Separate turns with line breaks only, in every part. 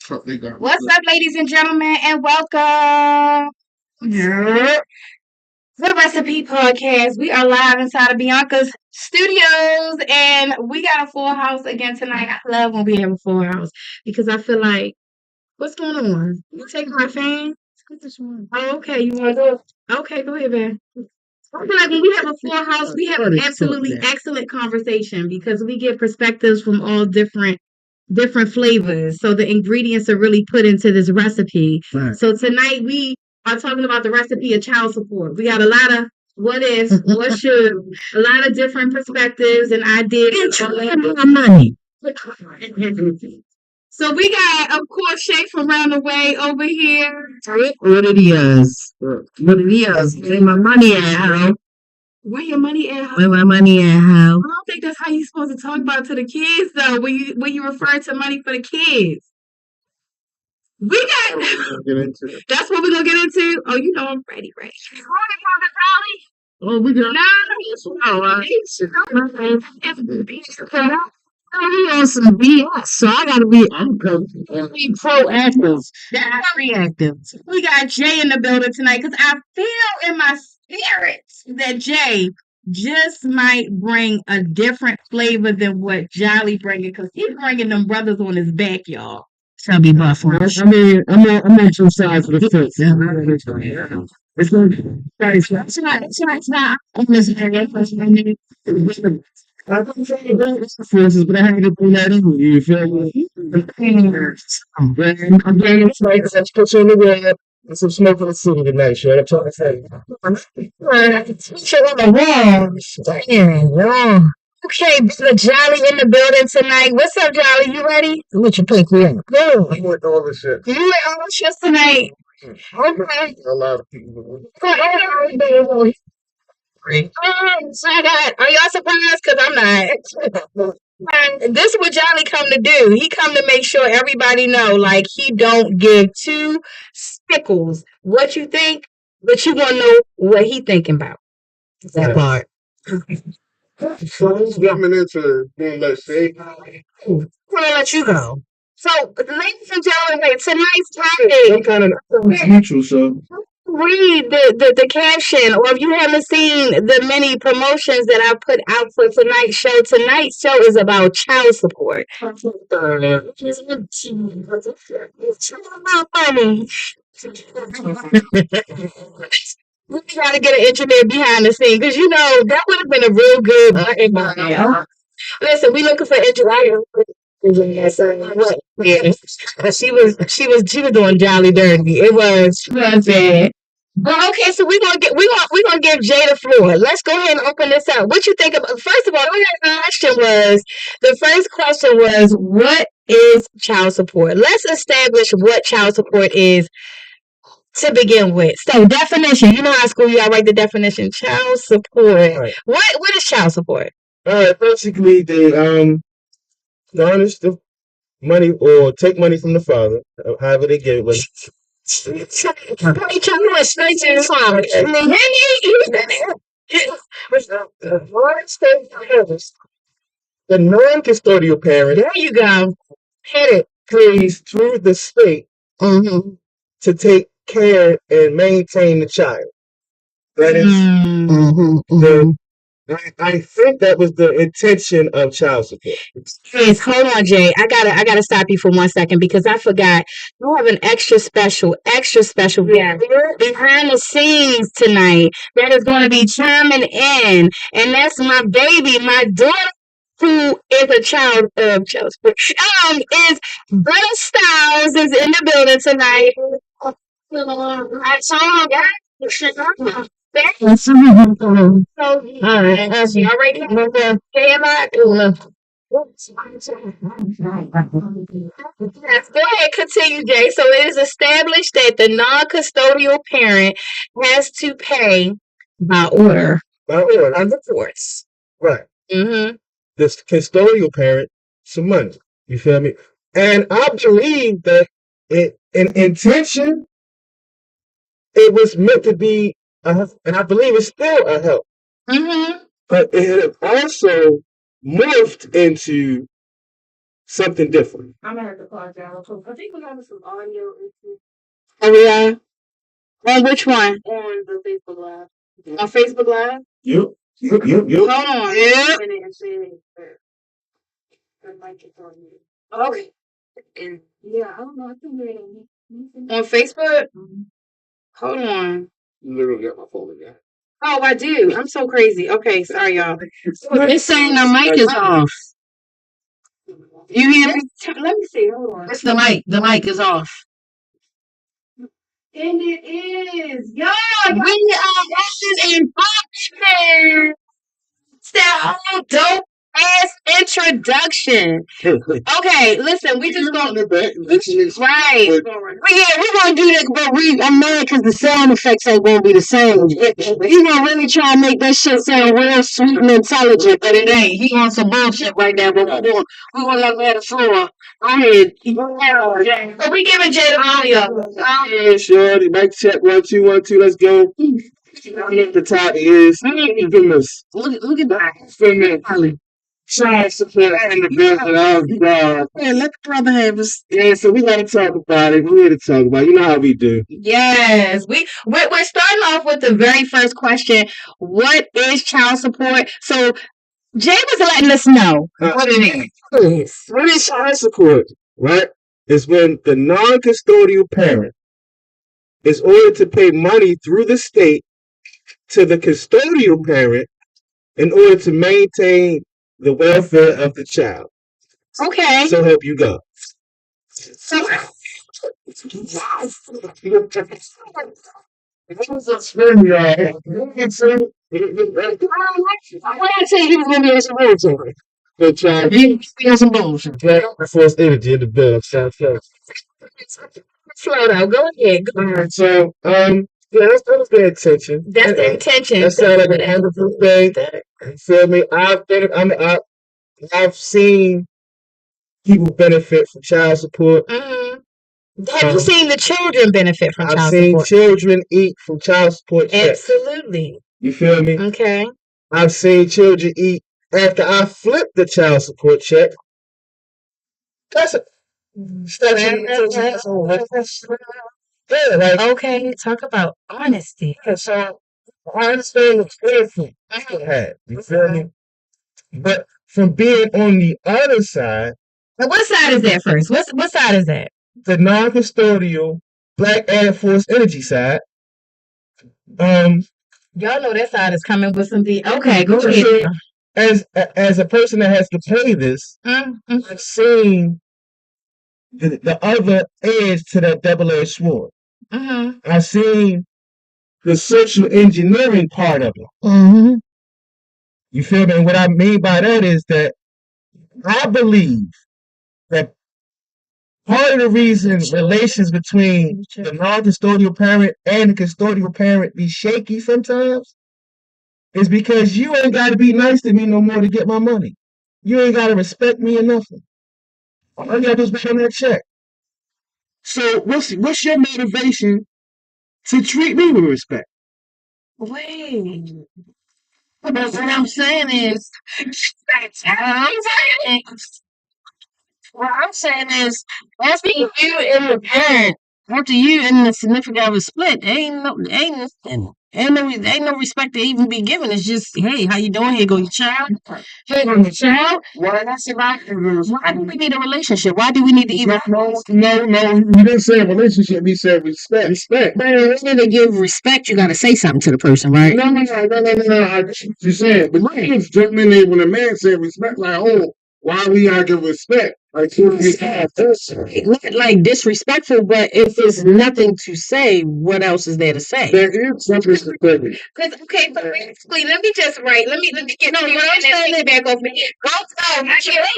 What's up, ladies and gentlemen, and welcome to the Recipe Podcast. We are live inside of Beyonka's studios, and we got a full house again tonight. I love when we have a full house because I feel like, what's going on? You taking my fan? Oh, okay. You want to go? Okay, go ahead, man. I feel like when we have a full house, we have absolutely excellent conversation because we get perspectives from all different flavors. So the ingredients are really put into this recipe. Right. So tonight we are talking about the recipe of child support. We got a lot of what if, what should, a lot of different perspectives and ideas. Money. So we got, of course, Shay from around the way over here.
What it is? What it is? Where my money at, how?
Where your money at?
Where my money at, how?
I don't think that's how you're supposed to talk about it to the kids, though. When you refer to money for the kids, we got. That's what we're gonna get into. Oh, you know I'm ready.
Oh, we got.
No,
All right. I'm on some BS, so I gotta be. I'm gonna be proactive, not reactive.
we got Jay in the building tonight because I feel in my spirit that Jay just might bring a different flavor than what Jolly bringing because he's bringing them brothers on his back, y'all.
Chubby buffers.
I mean, I'm on two sides of the fence. It's not.
It's not. I'm listening to that.
I think forces, but I had to bring that in. You feel me? I'm getting excited. Let's put you in the web and some smoke in the city tonight, sure. I'm trying to say.
Shit on the walls. Damn, yo. Okay, Brother Jolly in the building tonight. What's up, Jolly? You ready? What you pick me up?
No, I'm with all this shit.
You with all the shit tonight? Okay.
A lot of people.
So are y'all surprised? Because I'm not. And this is what Johnny come to do. He come to make sure everybody know, like, he don't give two stickles what you think, but you want to know what he thinking about. That part.
So who's coming into being, let's say?
I'm going to let you go. So, ladies and gentlemen, wait, tonight's topic.
I'm kind of neutral, so.
Read the caption, or if you haven't seen the many promotions that I put out for tonight's show. Tonight's show is about child support. It's about money. We gotta get an engineer behind the scene because that would have been a real good. Listen, we looking for engineer. What? Yeah, she was doing Jolly dirty. It was bad. Well, okay, so we're gonna give Jay the floor. Let's go ahead and open this up. What you think about? First of all, the first question was what is child support? Let's establish what child support is to begin with. So definition. You know how school y'all write the definition. Child support.
Right.
What is child support?
All right, basically, they garnish the money or take money from the father, however they get it.
Straight to the father.
The non-custodial parent.
There you go. Hit it.
Pays through the state to take care and maintain the child. That is I think that was the intention of child support.
Yes, hold on, Jay. I gotta stop you for 1 second because I forgot. You have an extra special behind the scenes tonight that is going to be chiming in, and that's my baby, my daughter, who is a child of child support. Is Brother Styles is in the building tonight. I saw him. So, all right, y'all ready? Yes, go ahead, continue, Jay. So it is established that the non-custodial parent has to pay by order of the courts.
Right.
Mm-hmm.
This custodial parent some money. You feel me? And I believe that in intention, it was meant to be and I believe it's still a help.
Mm-hmm.
But it also morphed into something different.
I'm gonna have to pause down. I think we're having some audio issues.
Oh, we are? On which one?
On the Facebook Live. On Facebook Live?
Yep.
Hold on.
Yeah.
And say the mic is on you. Okay. And yeah, I don't know. I think on Facebook? Hold on.
You literally got my phone again.
Oh, I do. I'm so crazy. Okay, sorry, y'all.
It's saying the mic is off. You hear me?
Let me see. Hold on.
It's the mic. The mic is off.
And it is. Y'all,
We are in function. It's that whole dope ass introduction. Okay, listen, we just gonna right. We gonna do that, but I'm mad because the sound effects ain't gonna be the same. You gonna really try and make that shit sound real sweet and intelligent, but it ain't. He on some bullshit right now, but we gonna let him have the floor. Go ahead. So we giving Jay the audio.
Yeah, sure. The mic check 1 2 1 2. Let's go. At the top is famous.
Look at that.
Famous. Child support in the building. Oh God.
Yeah, let the brother have his.
Yeah, so we gotta talk about it. We're here to talk about it. You know how we do.
Yes, we're starting off with the very first question. What is child support? So Jay was letting us know
what it is. What is child support? Right? It's when the non-custodial parent is ordered to pay money through the state to the custodial parent in order to maintain the welfare of the child.
Okay.
So help you God.
So
Why I say he was gonna be in some bullshit?
Good child.
He in some bullshit.
Force energy in the building.
Slow down. Go ahead.
So, yeah, let's pay attention.
That's the intention.
That sounds like a wonderful thing. You feel me? I've seen people benefit from child support.
Mm-hmm. Have you seen the children benefit from child support?
I've seen children eat from child support checks.
Absolutely.
You feel me?
Okay.
I've seen children eat after I flipped the child support check. That's a yeah, like,
okay, talk about honesty.
Yeah, so I understand the benefit people had. You feel me? But from being on the other side,
Now, what side is that first? What side is that?
the non-custodial Black Air Force Energy side,
Y'all know that side is coming with some deep. Okay, go ahead.
as a person that has to pay this, I've seen the other edge to that double-edged sword. I've seen the social engineering part of it. You feel me? And what I mean by that is that I believe that part of the reason relations between the non-custodial parent and the custodial parent be shaky sometimes is because you ain't got to be nice to me no more to get my money. You ain't got to respect me or nothing. All you got to do is pay that check. So what's your motivation to treat me with respect?
Wait. But what I'm saying is, what I'm saying is, after you and the parent, after you and the significant other split, ain't no respect to even be given. It's just, hey, how you doing? Here go your child. Here go your child. Well, that's about why do we need a relationship? Why do we need to even?
No. You didn't say relationship. You said respect. Respect.
But in order to give respect, you got to say something to the person, right?
No. I get what you're saying, but you just jumping in there when a man said respect, like, oh, why we gotta give respect? Like,
like disrespectful, but if there's nothing to say, what else is there to say?
there is something to say.
Because okay, so basically, let me get what I'm saying it back off me. Go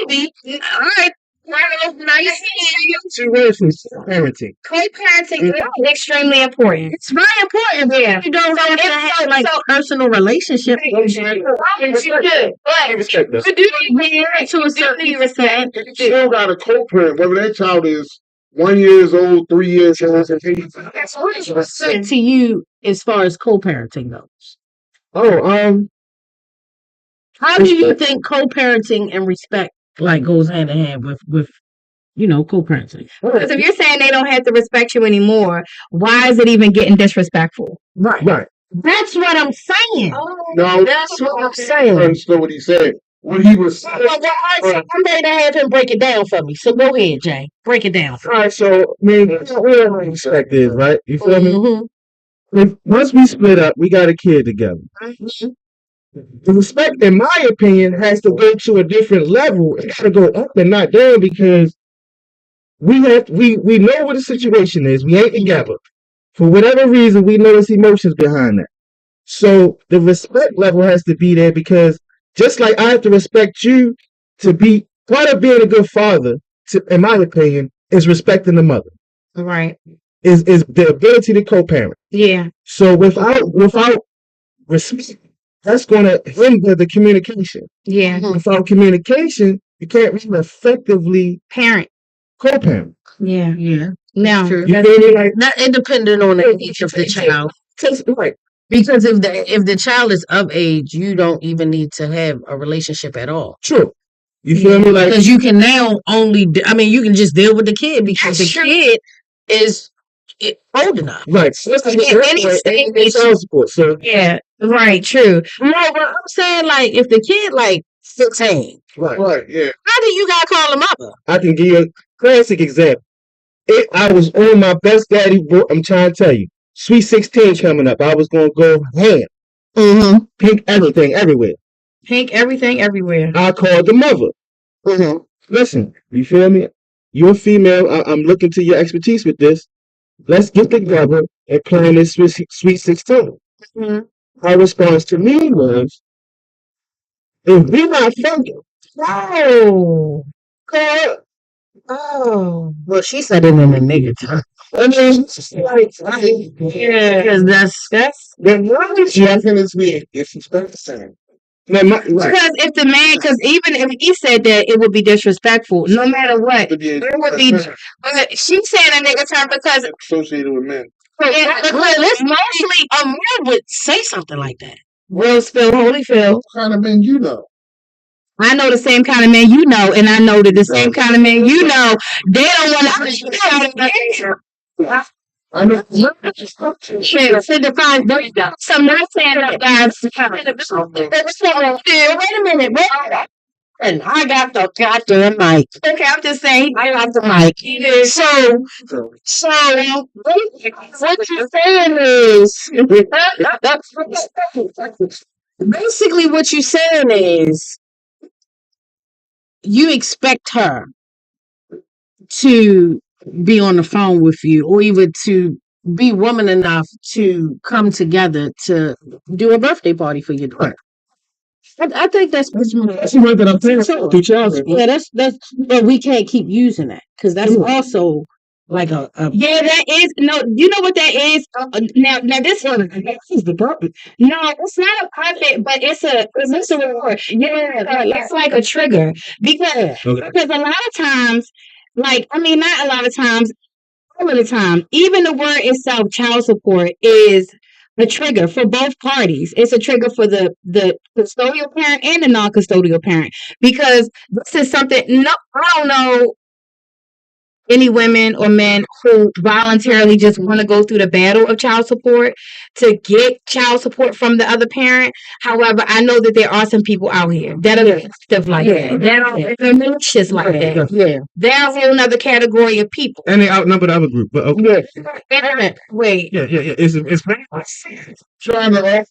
baby. All right. Now you see,
2 words from parenting.
co-parenting is extremely important.
It's very important.
Yeah.
You don't have to have like personal relationship.
You should, but
Respect that.
you do need parents to a certain respect.
You still got a co-parent, whether that child is 1 year old, 3 years old.
That's what is respect to you as far as co-parenting goes.
Oh,
How do you think co-parenting and respect like goes hand in hand with co-parenting.
Because if you're saying they don't have to respect you anymore, why is it even getting disrespectful?
Right.
That's what I'm saying.
No,
That's what I'm
I
saying.
understood what he said. What he was saying.
I'm ready to have him break it down for me. So go ahead, Jay. Break it down.
All right, so I mean, we know what respect is, right? You feel me? Once we split up, we got a kid together. The respect, in my opinion, has to go to a different level. It got to go up and not down because we know what the situation is. We ain't together. For whatever reason, we know there's emotions behind that. So the respect level has to be there because just like I have to respect you to be part of being a good father, in my opinion, is respecting the mother.
Right.
Is the ability to co-parent.
Yeah.
So without respect, that's going to hinder the communication.
Yeah.
Without communication, you can't really effectively
parent,
co-parent.
Yeah.
Yeah.
No.
True.
You feel me? Like
Not independent on the age of the child.
right.
Because if the child is of age, you don't even need to have a relationship at all.
True. You feel me? Like
because you can now you can just deal with the kid because the kid is old enough.
Right. So that's any child support. So
Yeah. Right. True.
No, but I'm saying like if the kid like 16.
right. Yeah.
How do you gotta call him mother?
I can give you a classic example. I was on my best daddy board. I'm trying to tell you. Sweet 16 coming up. I was going to go ham. Pink everything everywhere.
Pink everything everywhere.
I called the mother. Listen, you feel me? You're female. I'm looking to your expertise with this. Let's get together and plan this Sweet 16. Her response to me was, if we're not thinking,
Oh.
God,
Oh. Well, she said it in a negative.
I mean, like,
Yeah.
Because that's
the knowledge definitely is disrespectful.
Because if the man, because even if he said that, it would be disrespectful, no matter what. It would be. But she said a nigga term because
associated with men.
it's mostly a man would say something like that.
Will Spill, Holy Phil.
What kind of men you know?
I know the same kind of man you know, and I know that the same kind of man you know, they don't want to.
I know.
To define some not stand up guys. Wait a minute, wait.
And I got the goddamn mic.
Okay, I'm just saying.
I got the mic. So what you're saying is basically what you're saying is you expect her to be on the phone with you or even to be woman enough to come together to do a birthday party for your daughter. I think that's
what I'm saying. Through child support.
Yeah, that's but we can't keep using that because that's also like a
yeah, that is you know what that is now this is the puppet. No, it's not a puppet, but it's a reward. Yeah, it's like a trigger because a lot of times, like I mean, not a lot of times, all of the time, even the word itself, child support, is a trigger for both parties. It's a trigger for the custodial parent and the non-custodial parent because this is something. No, I don't know any women or men who voluntarily just want to go through the battle of child support to get child support from the other parent. However, I know that there are some people out here that are stuff like that. That are malicious like that.
Yeah.
They're a whole nother category of people.
And they outnumber the other group. But okay.
Wait.
Yeah. It's trying to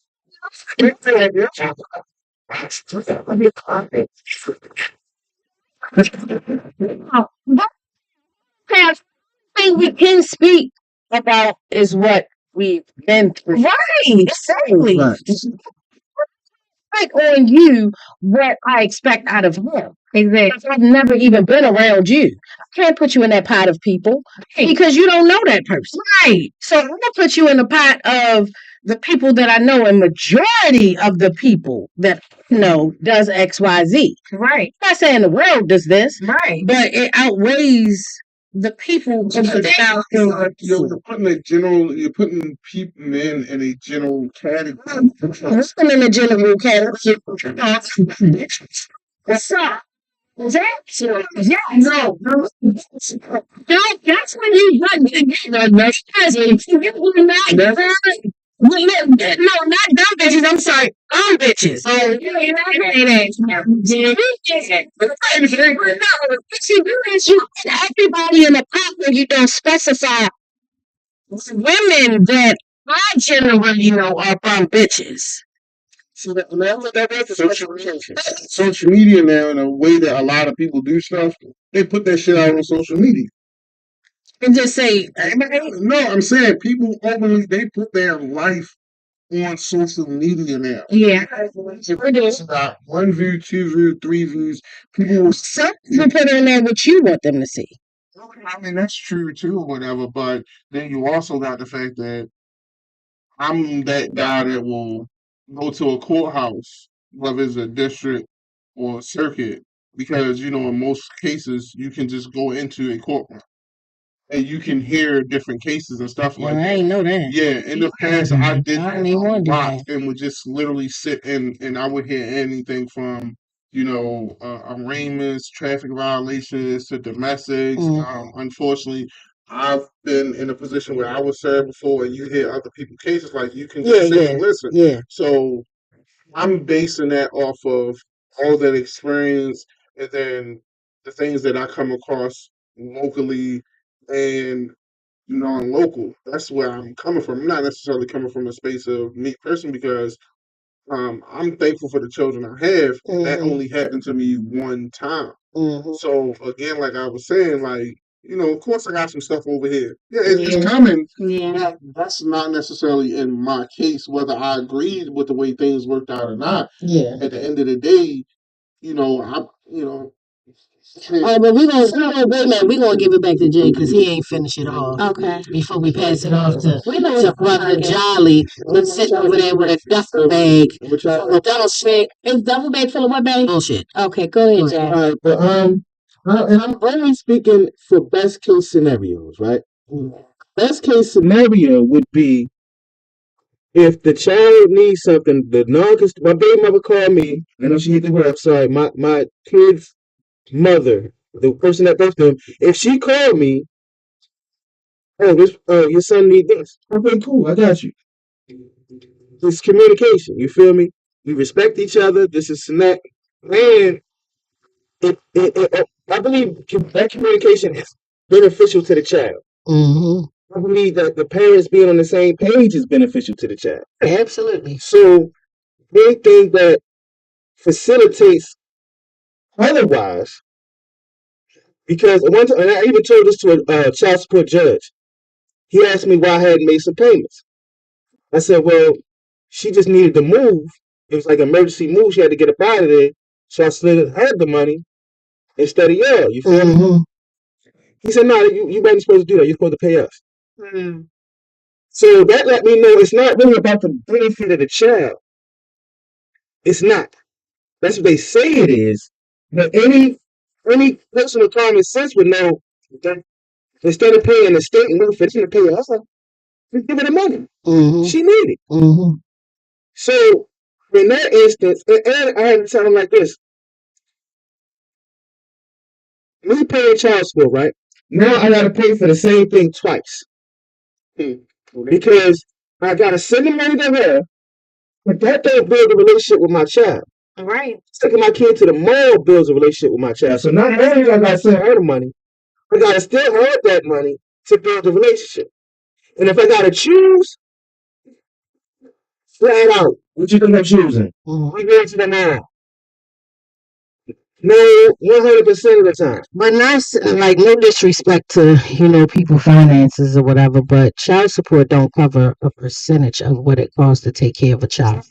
thing we can speak about is what we've been through.
Right, exactly.
Like on you what I expect out of him.
Exactly.
I've never even been around you. I can't put you in that pot of people because you don't know that person.
Right.
So I'm gonna put you in the pot of the people that I know, and majority of the people that I know does XYZ.
Right.
I'm not saying the world does this,
right,
but it outweighs the people of the South.
You're putting men in a general category.
I'm in a general category. What's up? That's yeah, no, that's when you got the cousins. You were not no, not dumb bitches. I'm sorry, bitches. Oh, you know you everybody in the pop when you don't specify women that I generally know are bum bitches.
So that's social media now, and the way that a lot of people do stuff, they put that shit out on social media.
And just say,
no, I'm saying people openly they put their life on social media now.
Yeah.
Got 1 view, 2 view, 3 views. People
some people put on there what you want them to see.
I mean that's true too, or whatever. But then you also got the fact that I'm that guy that will go to a courthouse, whether it's a district or a circuit, because in most cases you can just go into a courtroom and you can hear different cases and stuff like that.
I ain't know that.
Yeah, in the past I did
I
that
don't even
a
want to do
lot
that.
and would just literally sit and I would hear anything from arraignments, traffic violations to domestics. Unfortunately, I've been in a position where I was served before, and you hear other people's cases. Like you can just sit and listen.
Yeah.
So I'm basing that off of all that experience, and then the things that I come across locally and non-local. That's where I'm coming from. I'm not necessarily coming from a space of me personally because I'm thankful for the children I have. That only happened to me one time. So again, like I was saying, like of course I got some stuff over here. Yeah, it's coming.
Yeah.
That's not necessarily in my case whether I agreed with the way things worked out or not.
Yeah.
At the end of the day, I
but we gonna give it back to Jay because he ain't finished it off.
Okay.
Before we pass it off to Brother Jolly, who's sitting over there with a duffel bag. A duffel bag full of what bag? Bullshit.
Okay, go ahead, Jay.
All right, but and I'm only speaking for best case scenarios, right? Best case scenario would be if the child needs something, my baby mother called me, and she hit the website. My kid's mother, the person that birthed them, if she called me, your son needs this. Okay, cool, I got you. It's communication. You feel me? We respect each other. This is Snap, and I believe that communication is beneficial to the child. I believe that the parents being on the same page is beneficial to the child.
Absolutely.
So anything that facilitates otherwise, because one time, and I even told this to a child support judge. He asked me why I hadn't made some payments. I said, well, she just needed to move. It was like an emergency move. She had to get up out of there. So I slid her the money instead of y'all. You feel me? He said, no, you weren't supposed to do that. You're supposed to pay us. So that let me know it's not really about the benefit of the child. It's not. That's what they say it is. But any person with common sense would know that instead of paying the state and welfare, she's going to pay us. Just give her the money. She needed it. So in that instance, and I had to tell him like this. Me paying child support, right? Now I got to pay for the same thing twice. Because I got to send the money to her, but that don't build a relationship with my child.
Right.
Taking my kid to the mall builds a relationship with my child. So not only do I got to send her the money, I got to still have that money to build a relationship. And if I got to choose, flat out, what you think I'm choosing? We go to the mall. No, 100% of the time.
But not like no disrespect to people finances or whatever, but child support don't cover a percentage of what it costs to take care of a child.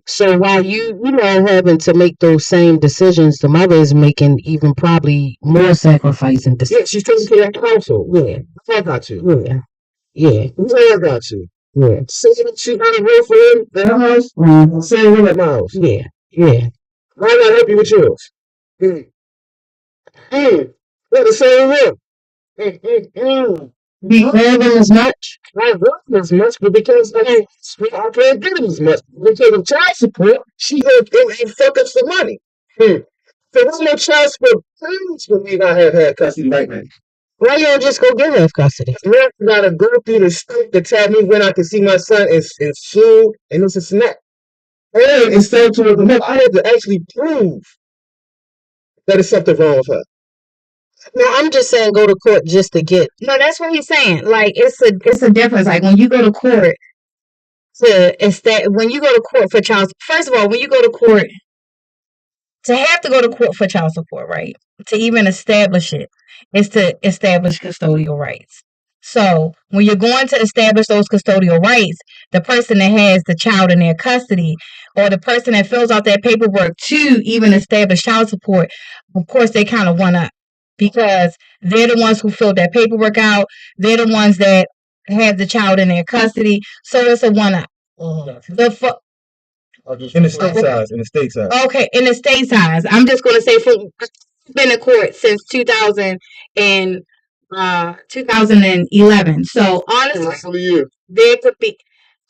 So while you having to make those same decisions, the mother is making even probably more sacrificing decisions.
Yeah, she's taking care of the household.
Yeah,
I got you.
Yeah.
I got you.
Yeah.
Same she got a roof for him in her house. Same way at my house.
Yeah.
Why not help you with yours? They're the same room.
Do you have them as much?
I love them as much, but because I can't get them as much. Because of child support, she fuck up some money. There was no child support. Please believe I have had custody right now.
Why you don't just go get half custody?
You gotta go through the state to tell me when I can see my son and sue and this and that. And instead of towards the mother, I had to actually prove that it's something wrong with her.
No, I'm just saying go to court just to get.
No, that's what he's saying. Like it's a difference. Like when you go to court when you go to court for child. First of all, when you go to court, to have to go to court for child support, right? To even establish it is to establish custodial rights. So when you're going to establish those custodial rights, the person that has the child in their custody or the person that fills out that paperwork to even establish child support, of course, they kind of one up because they're the ones who filled that paperwork out. They're the ones that have the child in their custody. So it's a one up.
In the state size.
Okay, in the state size. I'm just going to say been in court since 2011. So honestly, there could be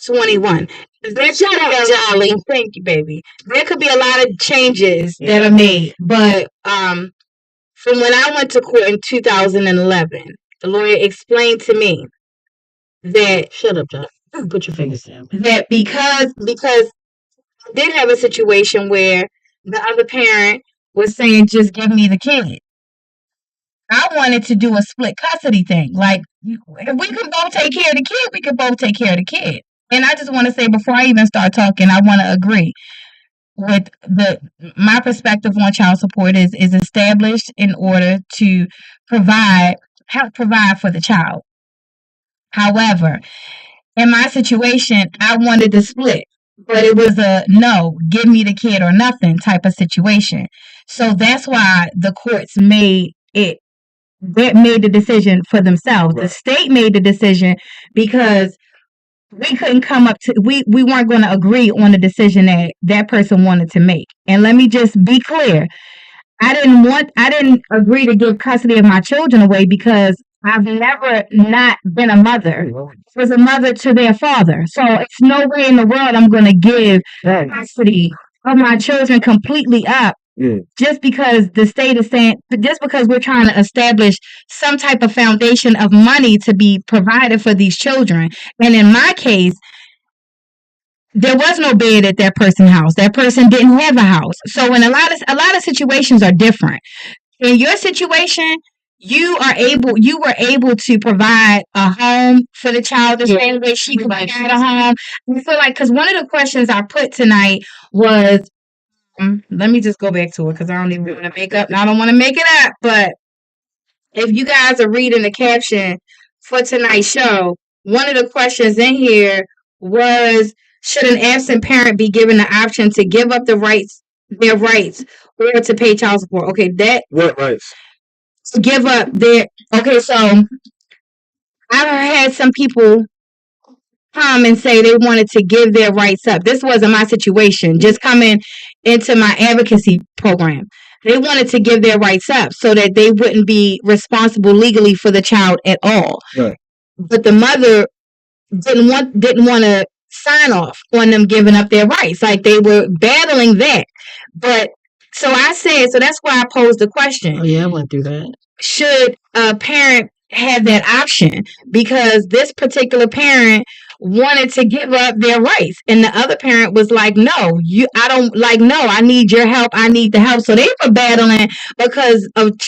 21. Jolly. Thank you, baby. There could be a lot of changes that are made, but from when I went to court in 2011, the lawyer explained to me that
shut up, John. Put your fingers down.
That because I did have a situation where the other parent was saying, just give me the kid. I wanted to do a split custody thing. Like, if we could both take care of the kid, we could both take care of the kid. And I just want to say, before I even start talking, I want to agree with my perspective on child support is established in order to help provide for the child. However, in my situation, I wanted to split. But it was a no, give me the kid or nothing type of situation. So that's why the courts made the decision for themselves. Right. The state made the decision because we couldn't come up to, we weren't going to agree on the decision that person wanted to make. And let me just be clear. I didn't agree to give custody of my children away because I've never not been a mother. I was a mother to their father. So it's no way in the world I'm going to give custody of my children completely up just because the state is saying, just because we're trying to establish some type of foundation of money to be provided for these children. And in my case, there was no bed at that person's house. That person didn't have a house. So in a lot of situations are different. In your situation, you were able to provide a home for the child the same way she could provide a home. I feel like, because one of the questions I put tonight was, let me just go back to it because I don't even want to I don't want to make it up, but if you guys are reading the caption for tonight's show, one of the questions in here was, should an absent parent be given the option to give up their rights, or to pay child support? Okay,
what rights?
To give up their. Okay, so I've had some people come and say they wanted to give their rights up. This wasn't my situation. Just coming into my advocacy program, they wanted to give their rights up so that they wouldn't be responsible legally for the child at all.
Right.
But the mother didn't want to sign off on them giving up their rights. Like they were battling that. But so that's why I posed the question.
Oh yeah, I went through that.
Should a parent have that option? Because this particular parent wanted to give up their rights, and the other parent was like, no, I need your help. I need the help. So they were battling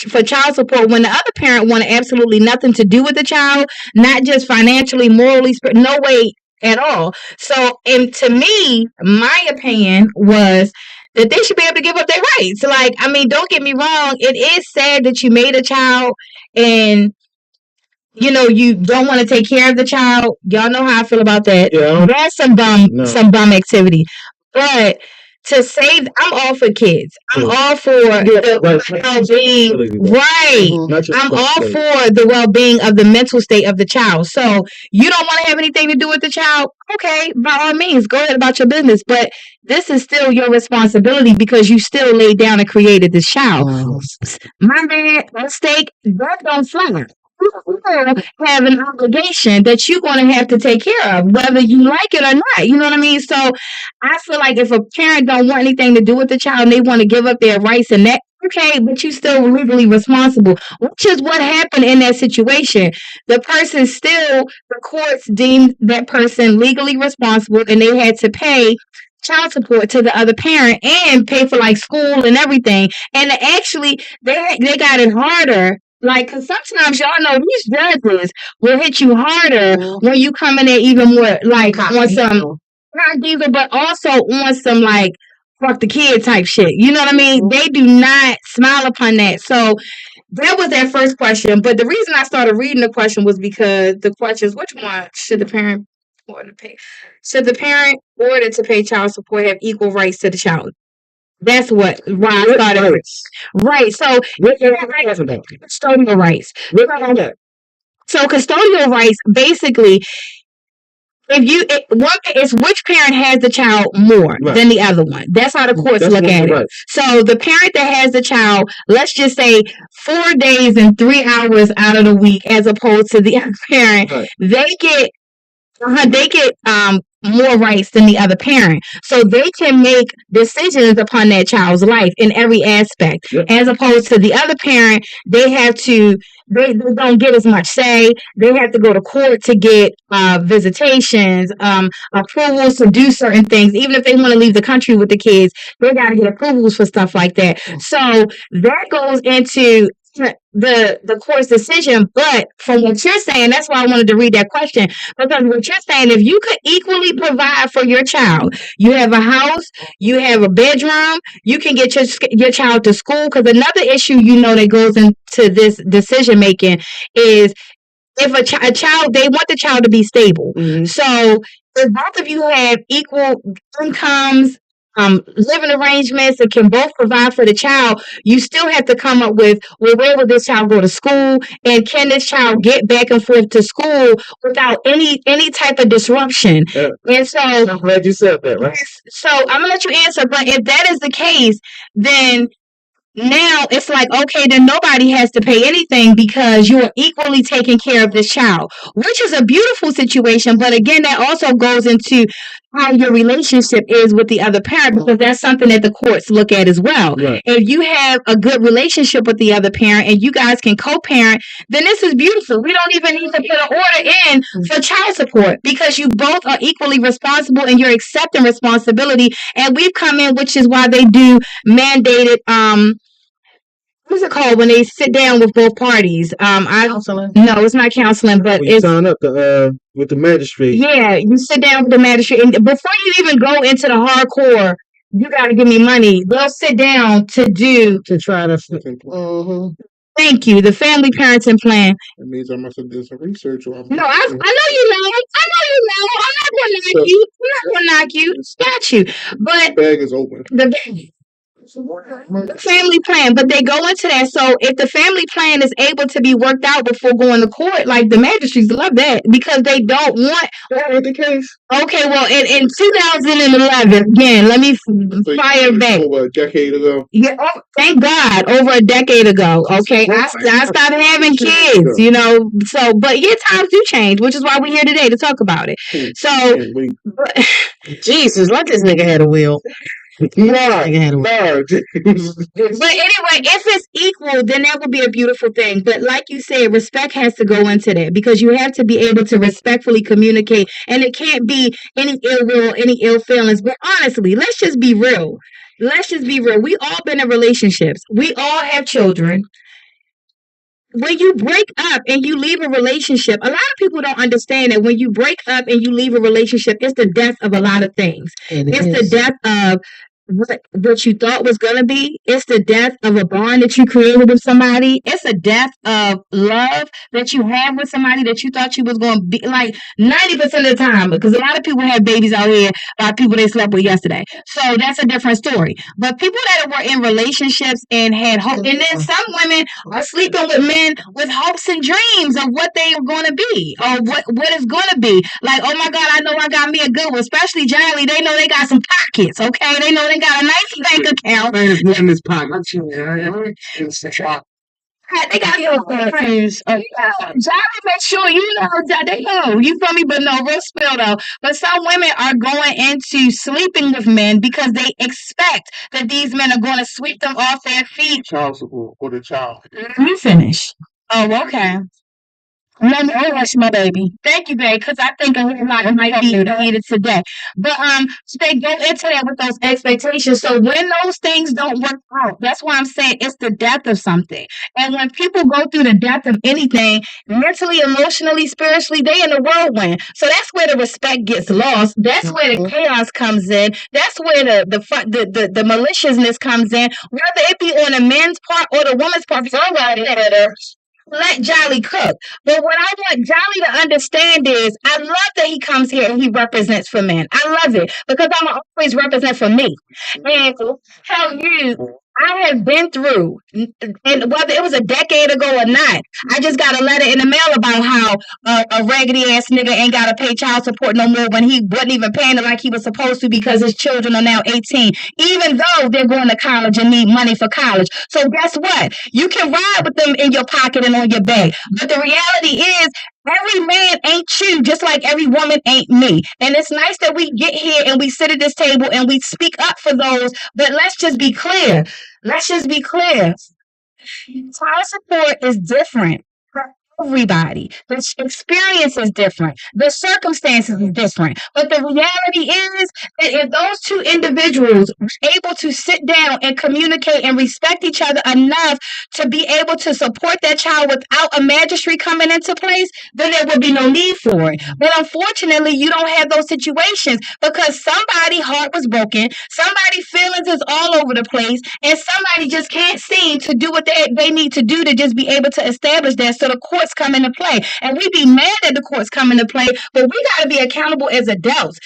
for child support when the other parent wanted absolutely nothing to do with the child, not just financially, morally, no way at all. So, and to me, my opinion was that they should be able to give up their rights. Like, I mean, don't get me wrong. It is sad that you made a child and, you don't want to take care of the child. Y'all know how I feel about that.
Yeah.
That's some bum activity. But to save, I'm all for kids. I'm all for the well-being. Right. I'm all for the well-being of the mental state of the child. So you don't want to have anything to do with the child? Okay, by all means, go ahead about your business. But this is still your responsibility because you still laid down and created this child. My bad, mistake, that don't fly. You have an obligation that you're going to have to take care of, whether you like it or not. You know what I mean? So I feel like if a parent don't want anything to do with the child and they want to give up their rights in that okay, but you still legally responsible, which is what happened in that situation. The courts deemed that person legally responsible, and they had to pay child support to the other parent and pay for like school and everything. And actually, they got it harder. Like, cause sometimes y'all know these judges will hit you harder when you come in there even more like on some not diesel, but also on some like fuck the kid type shit. You know what I mean? They do not smile upon that. So that was that first question. But the reason I started reading the question was because the question is, which one should the parent order to pay? Should the parent order to pay child support have equal rights to the child? That's why I started. Right. So custodial rights. So custodial rights basically, it's which parent has the child more than the other one. That's how the courts look at it. So the parent that has the child, let's just say 4 days and 3 hours out of the week, as opposed to the other parent, they get more rights than the other parent. So they can make decisions upon that child's life in every aspect. As opposed to the other parent, they don't get as much say. They have to go to court to get visitations, approvals to do certain things. Even if they want to leave the country with the kids, they got to get approvals for stuff like that. So that goes into the court's decision. But from what you're saying, that's why I wanted to read that question, because what you're saying, if you could equally provide for your child, you have a house, you have a bedroom, you can get your child to school. Because another issue that goes into this decision making is if a child, they want the child to be stable. So if both of you have equal incomes, living arrangements, and can both provide for the child, you still have to come up with, well, where will this child go to school, and can this child get back and forth to school without any type of disruption? And so I'm glad you said that, right? So I'm gonna let you answer, but if that is the case, then now it's like, okay, then nobody has to pay anything because you're equally taking care of this child, which is a beautiful situation. But again, that also goes into how your relationship is with the other parent, because that's something that the courts look at as well. Right. If you have a good relationship with the other parent and you guys can co-parent, then this is beautiful. We don't even need to put an order in for child support because you both are equally responsible and you're accepting responsibility. And we've come in, which is why they do mandated what's it called when they sit down with both parties? Counseling. No, it's not counseling, but
you sign up with the magistrate.
Yeah, you sit down with the magistrate, and before you even go into the hardcore, you got to give me money. They'll sit down to try to. Thank you. The family parenting plan.
That means I must have done some research.
No, I know you know. I know you know. I'm not going to knock you. I'm not going to knock you. Got you. But
the bag is open.
The family plan, but they go into that. So if the family plan is able to be worked out before going to court, like the magistrates love that because they don't want.
That ain't the case.
Okay, well, in 2011, again, let me fire back.
Over a decade ago.
Yeah, thank God, over a decade ago. Okay, I stopped having kids, So, but yeah, times do change, which is why we're here today to talk about it. So,
Jesus, let this nigga had a will.
But anyway, if it's equal, then that would be a beautiful thing. But like you said, respect has to go into that because you have to be able to respectfully communicate, and it can't be any ill will, any ill feelings. But honestly, let's just be real. We all been in relationships. We all have children. When you break up and you leave a relationship, a lot of people don't understand that when you break up and you leave a relationship, it's the death of a lot of things. It's the death of what you thought was going to be. It's the death of a bond that you created with somebody. It's a death of love that you have with somebody that you thought you was going to be, like 90% of the time, because a lot of people have babies out here by people they slept with yesterday. So that's a different story. But people that were in relationships and had hope, and then some women are sleeping with men with hopes and dreams of what they are going to be or what is going to be. Like, oh my God, I know I got me a good one, especially Jolly. They know they got some pockets, okay? They know they got a nice bank account.
In his pocket.
They got your confused. Johnny, make sure you know that they know. You feel me? But no, real spill though. But some women are going into sleeping with men because they expect that these men are going to sweep them off their feet.
Child support for the child.
Let me finish. Oh, okay. No, no, that's my baby. Thank you, babe, because I think a lot might be needed today. But so they go into that with those expectations. So when those things don't work out, that's why I'm saying it's the death of something. And when people go through the death of anything, mentally, emotionally, spiritually, they in the whirlwind. So that's where the respect gets lost. That's where the chaos comes in. That's where the maliciousness comes in. Whether it be on the men's part or the woman's part, somebody better let Jolly cook. But what I want Jolly to understand is I love that he comes here and he represents for men. I love it because I'm always represent for me. And tell you, I have been through, and whether it was a decade ago or not, I just got a letter in the mail about how a raggedy ass nigga ain't got to pay child support no more when he wasn't even paying it like he was supposed to because his children are now 18, even though they're going to college and need money for college. So guess what? You can ride with them in your pocket and on your back. But the reality is, every man ain't you, just like every woman ain't me. And it's nice that we get here and we sit at this table and we speak up for those. But let's just be clear. Let's just be clear. Child support is different for everybody. The experience is different. The circumstances is different. But the reality is that if those two individuals are able to sit down and communicate and respect each other enough to be able to support that child without a magistrate coming into place, then there will be no need for it. But unfortunately, you don't have those situations because somebody's heart was broken, somebody's feelings is all over the place, and somebody just can't seem to do what they need to do to just be able to establish that. So the courts come into play. And we be mad that the courts come into play, but we got to be accountable as adults.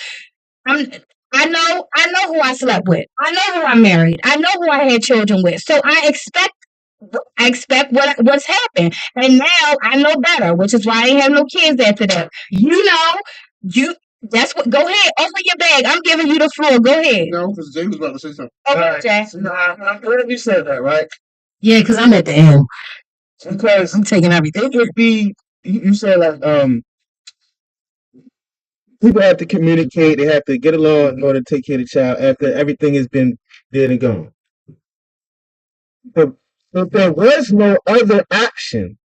I'm, I know who I slept with. I know who I married. I know who I had children with. So I expect what's happened. And now I know better, which is why I ain't have no kids after that. You that's what go ahead, open your bag. I'm giving you the floor. Go ahead.
No, because Jay was about to say something.
Okay, right. Jay.
I'm glad you said that, right?
Yeah, because I'm at the end.
Because
I'm taking everything.
it would be you said like people have to communicate, they have to get along in order to take care of the child after everything has been dead and gone. If there was no other option,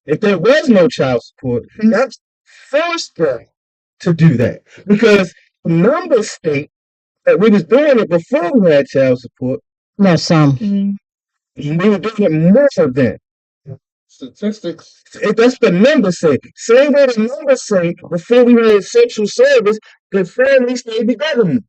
if there was no child support, that's forced them to do that. Because the numbers state that we was doing it before we had child support.
No, some.
We were doing it more than. Statistics. That's the numbers say. Same way the numbers say before we had sexual service, the families stayed together.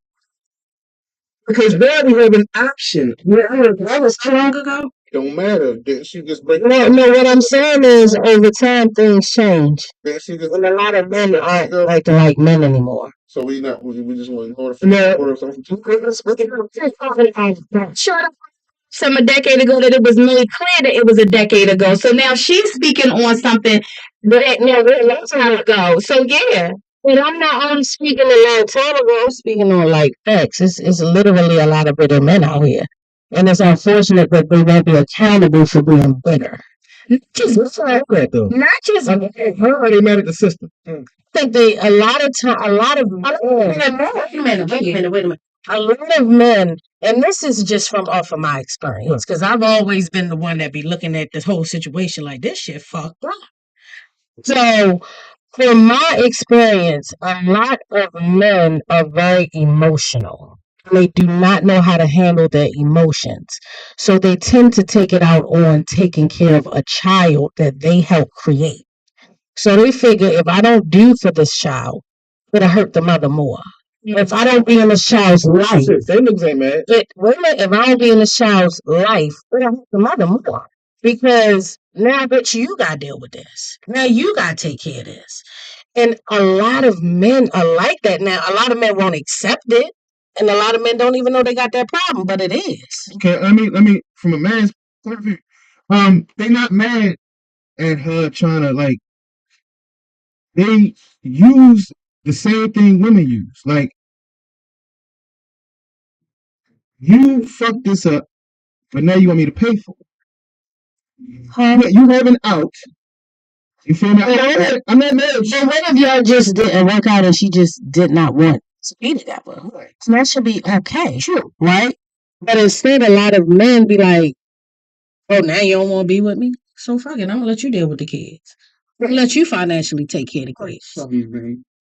Because now we have an option.
That was too long ago.
Don't matter. Didn't she just break?
No, what I'm saying is over time things change.
Didn't she just?
And a lot of men aren't acting like men anymore.
So we just want to order something.
Sure. Some a decade ago that it was really clear that it was a decade ago. So now she's speaking on something that a long time ago. So yeah.
And I'm not only speaking a long time ago, I'm speaking on like facts. It's literally a lot of bitter men out here. And it's unfortunate that they won't be accountable for being bitter.
Not just
What's wrong with that though?
not just
How are they mad at the system?
I think a lot of men, and this is just from off of my experience, because I've always been the one that be looking at this whole situation like this shit fucked up. So from my experience, a lot of men are very emotional. They do not know how to handle their emotions. So they tend to take it out on taking care of a child that they helped create. So they figure if I don't do for this child, it'll hurt the mother more. If I don't be in this child's life,
They niggas ain't mad.
if I don't be in this child's life, it'll hurt the mother more. Because now, bitch, you got to deal with this. Now you got to take care of this. And a lot of men are like that. Now, a lot of men won't accept it. And a lot of men don't even know they got that problem, but it is.
Okay, let me from a man's point of view, they not mad at her trying to like they use the same thing women use. Like you fucked this up, but now you want me to pay for it. You have an out. You feel me? I'm not married.
And what if y'all just didn't work out and she just did not want to be together? So that should be okay. True. Right? But instead, a lot of men be like, oh, now you don't want to be with me? So fuck it. I'm going to let you deal with the kids. I'm going to let you financially take care of the kids.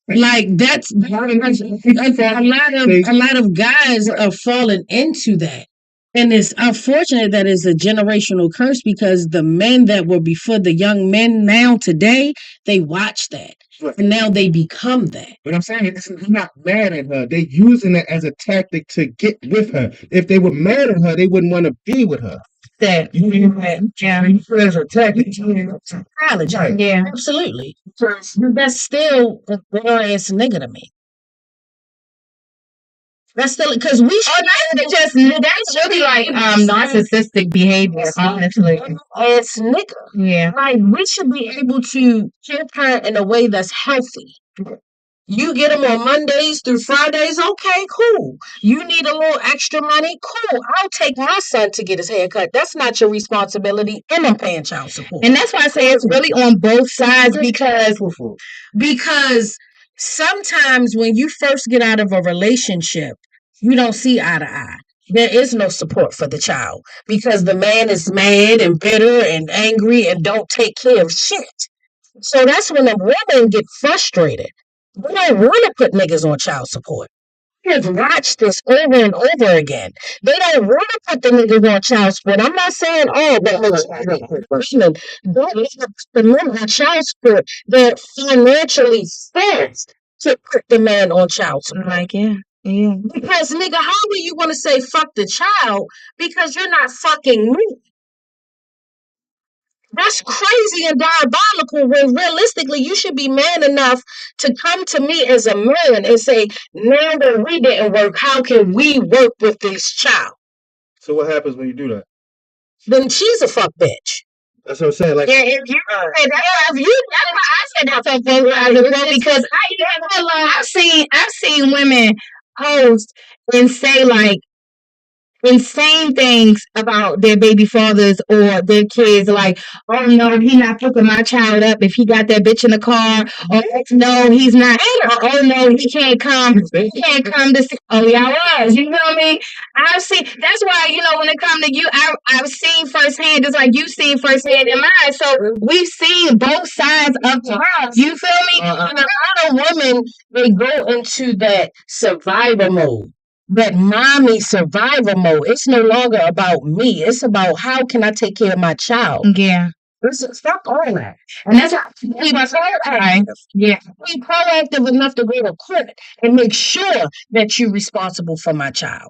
Like that's a lot of guys are falling into that. And it's unfortunate that it's a generational curse because the men that were before the young men now today, they watch that.
Right.
And now they become that.
But I'm saying they're not mad at her. They're using it as a tactic to get with her. If they were mad at her, they wouldn't want to be with her.
That
Yeah, you feel as a tactic.
College.
Right.
yeah.
Absolutely. But that's still a real ass nigga to me. That's still because we should
That's really like narcissistic behavior, honestly.
It's nigga.
Yeah.
Like we should be able to parent in a way that's healthy. You get them on Mondays through Fridays, okay, cool. You need a little extra money, cool. I'll take my son to get his hair cut. That's not your responsibility, and I'm paying child support.
And that's why I say it's really on both sides
because sometimes when you first get out of a relationship, you don't see eye to eye. There is no support for the child because the man is mad and bitter and angry and don't take care of shit. So that's when the women get frustrated. They don't want to put niggas on child support. I've watched this over and over again. They don't want to put the niggas on child support. I'm not saying all, but women don't want to put the men on child support. They're financially forced to put the man on child support.
Like, yeah. Yeah.
Because nigga, how are you gonna say fuck the child because you're not fucking me? That's crazy and diabolical when realistically you should be man enough to come to me as a man and say, now that we didn't work, how can we work with this child?
So what happens when you do that?
Then she's a fuck bitch.
That's what I'm saying. Like,
yeah, if you say that, I said that
because I've seen women post and say like insane things about their baby fathers or their kids, like, oh no, he not picking my child up if he got that bitch in the car, or no, he's not, or oh no, he can't come to see. Oh yeah, I was, you know what I mean? I've seen, that's why, you know, when it comes to you, I've seen firsthand, just like you've seen firsthand in mine, so we've seen both sides of the house, you feel me?
And a lot of women, they go into that survivor mode. That mommy survivor mode. It's no longer about me. It's about how can I take care of my child.
Yeah.
Fuck all that. And that's why we must be proactive enough to go to court and make sure that you're responsible for my child.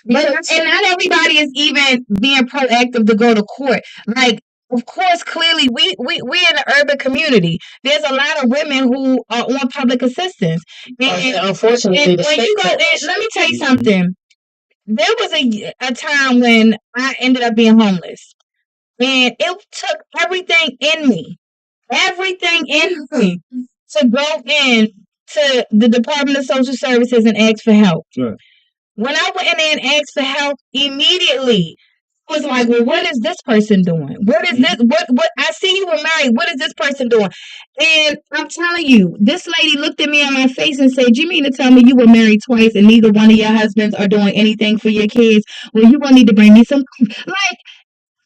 And not everybody is even being proactive to go to court. Like, of course, clearly, we in the urban community. There's a lot of women who are on public assistance. And
unfortunately,
when you go in, let me tell you something. There was a time when I ended up being homeless. And it took everything in me to go in to the Department of Social Services and ask for help.
Right.
When I went in there and asked for help, immediately was like, well, what is this person doing? What is this? What I see you were married. What is this person doing? And I'm telling you, this lady looked at me in my face and said, you mean to tell me you were married twice and neither one of your husbands are doing anything for your kids? Well, you gonna need to bring me some like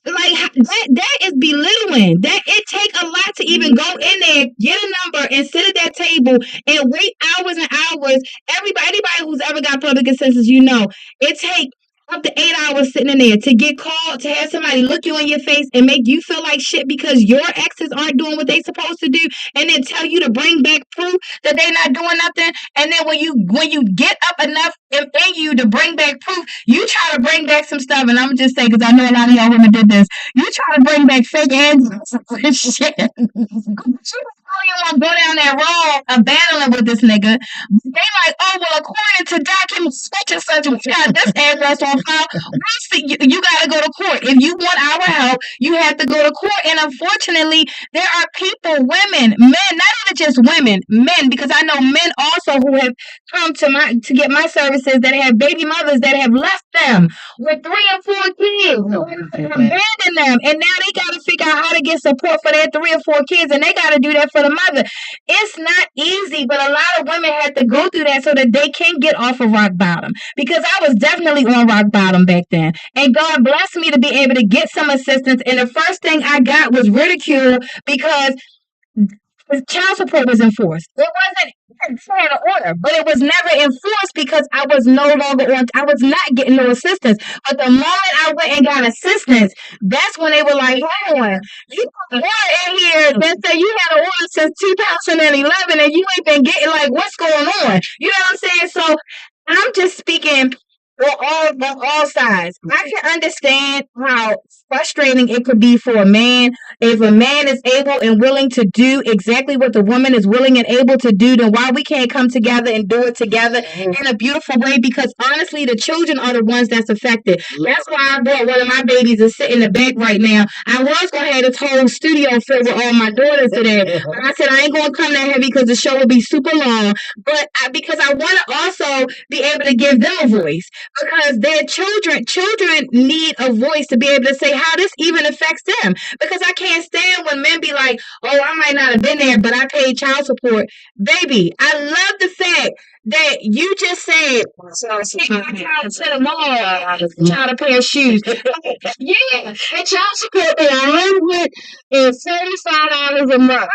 that is belittling. That it take a lot to even go in there, get a number, and sit at that table and wait hours and hours. Anybody who's ever got public assistance, you know, it take up to 8 hours sitting in there to get called, to have somebody look you in your face and make you feel like shit because your exes aren't doing what they supposed to do, and then tell you to bring back proof that they're not doing nothing. And then when you get up enough in you to bring back proof, you try to bring back some stuff. And I'm just saying, because I know a lot of y'all women did this. You try to bring back fake answers and shit. even want to go down that road of battling with this nigga. They like, oh well, according to documents such and such, we got this address on file. You got to go to court. If you want our help, you have to go to court. And unfortunately, there are people, women, men, not even just women, men, because I know men also who have come to get my services that have baby mothers that have left them with 3 and 4 kids, abandoned them, and now they got to figure out how to get support for their 3 or 4 kids, and they got to do that for the mother. It's not easy, but a lot of women have to go through that so that they can get off of rock bottom. Because I was definitely on rock bottom back then, and God blessed me to be able to get some assistance. And the first thing I got was ridicule because child support was enforced. It wasn't had an order, but it was never enforced because I was no longer on. I was not getting no assistance. But the moment I went and got assistance, that's when they were like, "Hold on, you got an order in here that said you had an order since 2011, and you ain't been getting like what's going on." You know what I'm saying? So I'm just speaking on all sides. I can understand how frustrating it could be for a man. If a man is able and willing to do exactly what the woman is willing and able to do, then why we can't come together and do it together in a beautiful way? Because honestly, the children are the ones that's affected. That's why I brought one of my babies to sit in the back right now. I was going to have this whole studio filled with all my daughters today. But I said I ain't going to come that heavy because the show will be super long. But because I want to also be able to give them a voice. Because their children need a voice to be able to say how this even affects them. Because I can't stand when men be like, oh, I might not have been there, but I paid child support. Baby, I love the fact that you just said, take my child to the mall, child a pair of shoes. Yeah, and child support is $135 a month.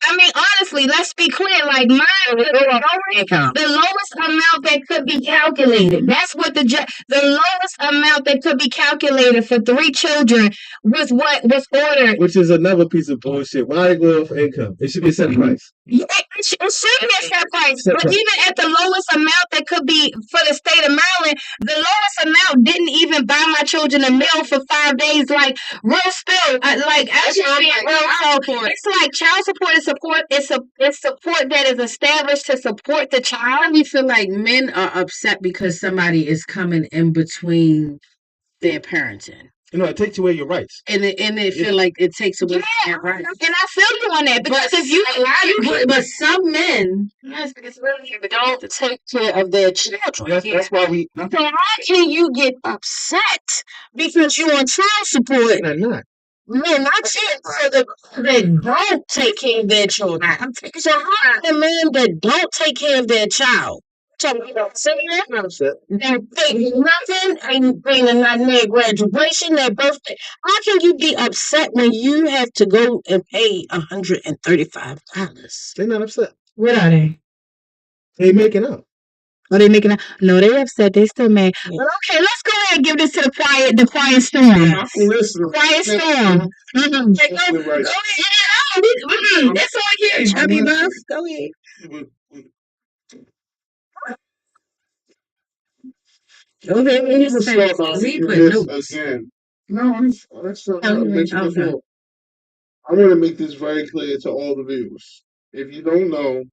I mean, honestly, let's be clear. Like mine, the lowest amount that could be calculated. That's what the lowest amount that could be calculated for 3 children was what was ordered.
Which is another piece of bullshit. Why go off income? It should be a set price.
It should be a set price. But even at the lowest amount that could be for the state of Maryland, the lowest amount didn't even buy my children a meal for 5 days. Like real spill. It's like child support is support. It's support that is established to support the child.
I feel like men are upset because somebody is coming in between their parenting.
You know, it takes away your rights.
And they feel like it takes away their rights.
And I feel you on that. Because if you
but some men don't take care of their children.
That's why we.
So how can you get upset because you're on child support?
I'm not.
No, not you. So that don't take care of their children. So how can the men that don't take care of their child?
Not upset.
They pay nothing, and bringing not their graduation, their birthday. How can you be upset when you have to go and pay $135?
They're not upset.
What are they?
They making up.
Are they making up? No, they upset. They still mad. But okay, let's go ahead and give this to the quiet storm.
Listen.
Quiet storm.
Go
ahead. That's all here. Chubby Buff. Go ahead.
Again. No, that's not I mentioned before. I want to make this very clear to all the viewers. If you don't know,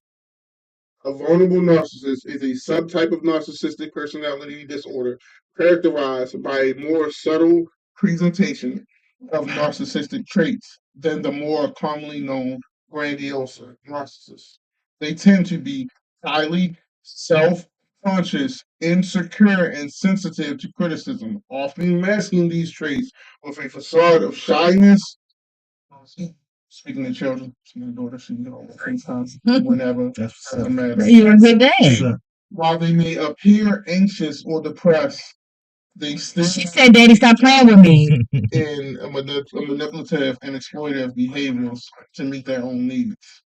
a vulnerable narcissist is a subtype of narcissistic personality disorder characterized by a more subtle presentation of narcissistic traits than the more commonly known grandiose narcissists. They tend to be highly self-conscious, insecure, and sensitive to criticism, often masking these traits with a facade of shyness. Speaking to children, to my daughter, she FaceTime whenever doesn't matter.
You a good day.
While they may appear anxious or depressed, they still
She said, Daddy, stop playing with me.
in a manipulative and exploitative behaviors to meet their own needs.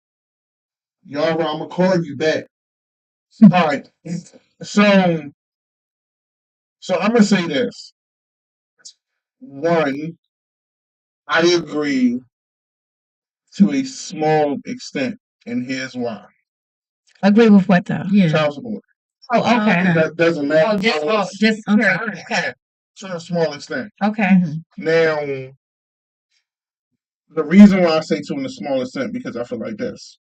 Yara, I'm gonna call you back. All right. So I'm gonna say this. One, I agree to a small extent, and here's why.
Agree with what though?
Child support.
Oh, okay.
That doesn't matter.
Just okay.
To a small extent.
Okay.
Now, The reason why I say to in a small extent because I feel like this: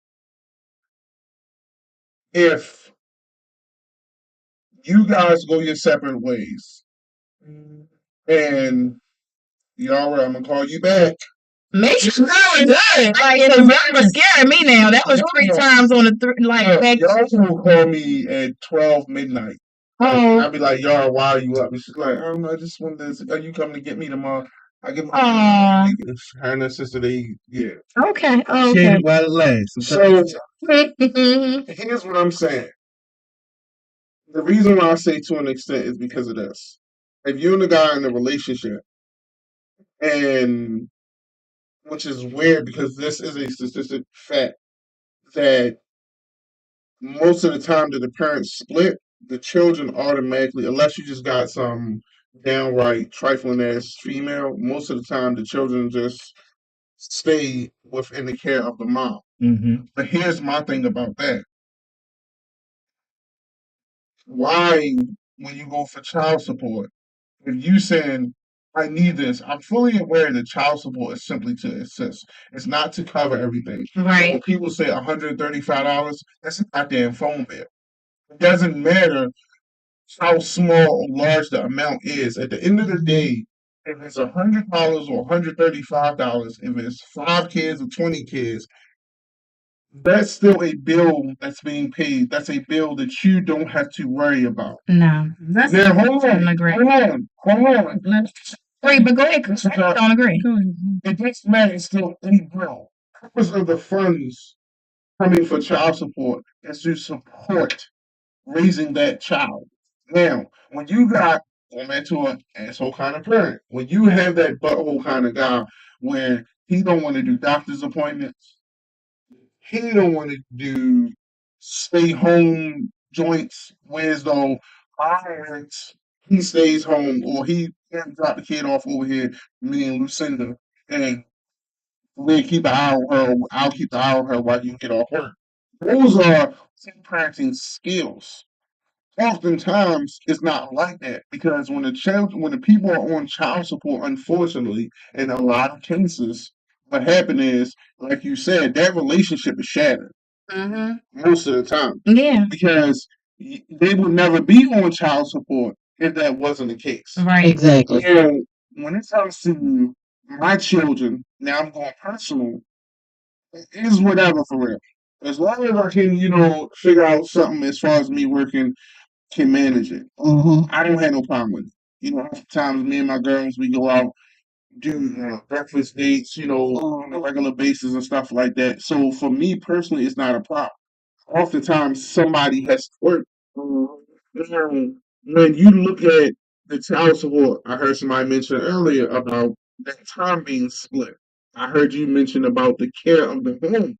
if you guys go your separate ways, and y'all, I'm gonna call you back.
Make sure it's good. Like, that was scaring me now. That was 3 times on the back.
Y'all will call me at 12 midnight.
Oh.
I'll be like, y'all, why are you up? And she's like, I don't know, I just wanted to, are you coming to get me tomorrow? I get my her and her sister, yeah.
Okay.
Shady while it lasts.
So here's what I'm saying. The reason why I say to an extent is because of this. If you and the guy in a relationship, and which is weird because this is a statistic fact that most of the time that the parents split, the children automatically, unless you just got some downright trifling ass female, most of the time the children just stay within the care of the mom.
Mm-hmm.
But here's my thing about that. Why, when you go for child support, if you saying, I need this, I'm fully aware that child support is simply to assist. It's not to cover everything.
Right.
When people say $135, that's a goddamn phone bill. It doesn't matter how small or large the amount is. At the end of the day, if it's $100 or $135, if it's 5 kids or 20 kids, that's still a bill that's being paid. That's a bill that you don't have to worry about.
No. That's
Now, hold
I
on.
don't agree.
Hold on.
Wait, but go ahead, because I don't agree.
It doesn't matter. It's still a bill. The purpose of the funds coming for child support is to support raising that child. Now, when you got going back to an asshole kind of parent, when you have that butthole kind of guy where he don't want to do doctor's appointments, he don't want to do stay home joints, whereas though he stays home or he can drop the kid off over here, me and Lucinda, and we keep an eye on her. I'll keep the eye on her while you get off work. Those are parenting skills. Oftentimes it's not like that because when the people are on child support, unfortunately, in a lot of cases, what happened is, like you said, that relationship is shattered most of the time.
Yeah.
Because they would never be on child support if that wasn't the case.
Right.
Exactly.
And when it comes to my children, now I'm going personal, it is whatever for real. As long as I can, figure out something as far as me working can manage it. I don't have no problem with it. Half the times me and my girls, we go out, do breakfast dates, on a regular basis and stuff like that. So for me personally, it's not a problem. Oftentimes somebody has to work. Now, when you look at the child support, I heard somebody mention earlier about that time being split. I heard you mention about the care of the home.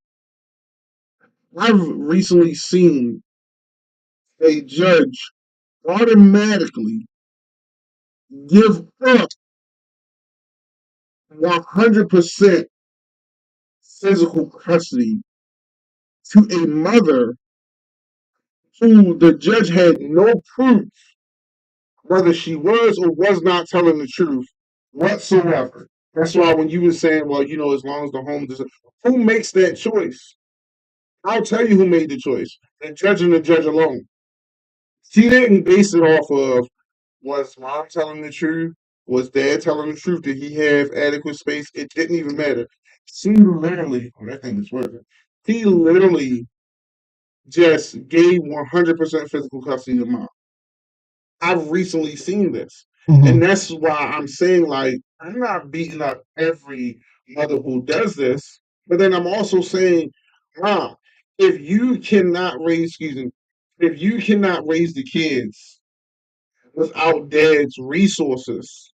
I've recently seen a judge automatically give up 100% physical custody to a mother who the judge had no proof whether she was or was not telling the truth whatsoever. That's why when you were saying, well, as long as the home does, who makes that choice? I'll tell you who made the choice. The judge and the judge alone. She didn't base it off of was mom telling the truth? Was dad telling the truth? Did he have adequate space? It didn't even matter. She literally, that thing is working. He literally just gave 100% physical custody to mom. I've recently seen this. And that's why I'm saying, like, I'm not beating up every mother who does this, but then I'm also saying, Mom, if you cannot raise, if you cannot raise the kids without dad's resources,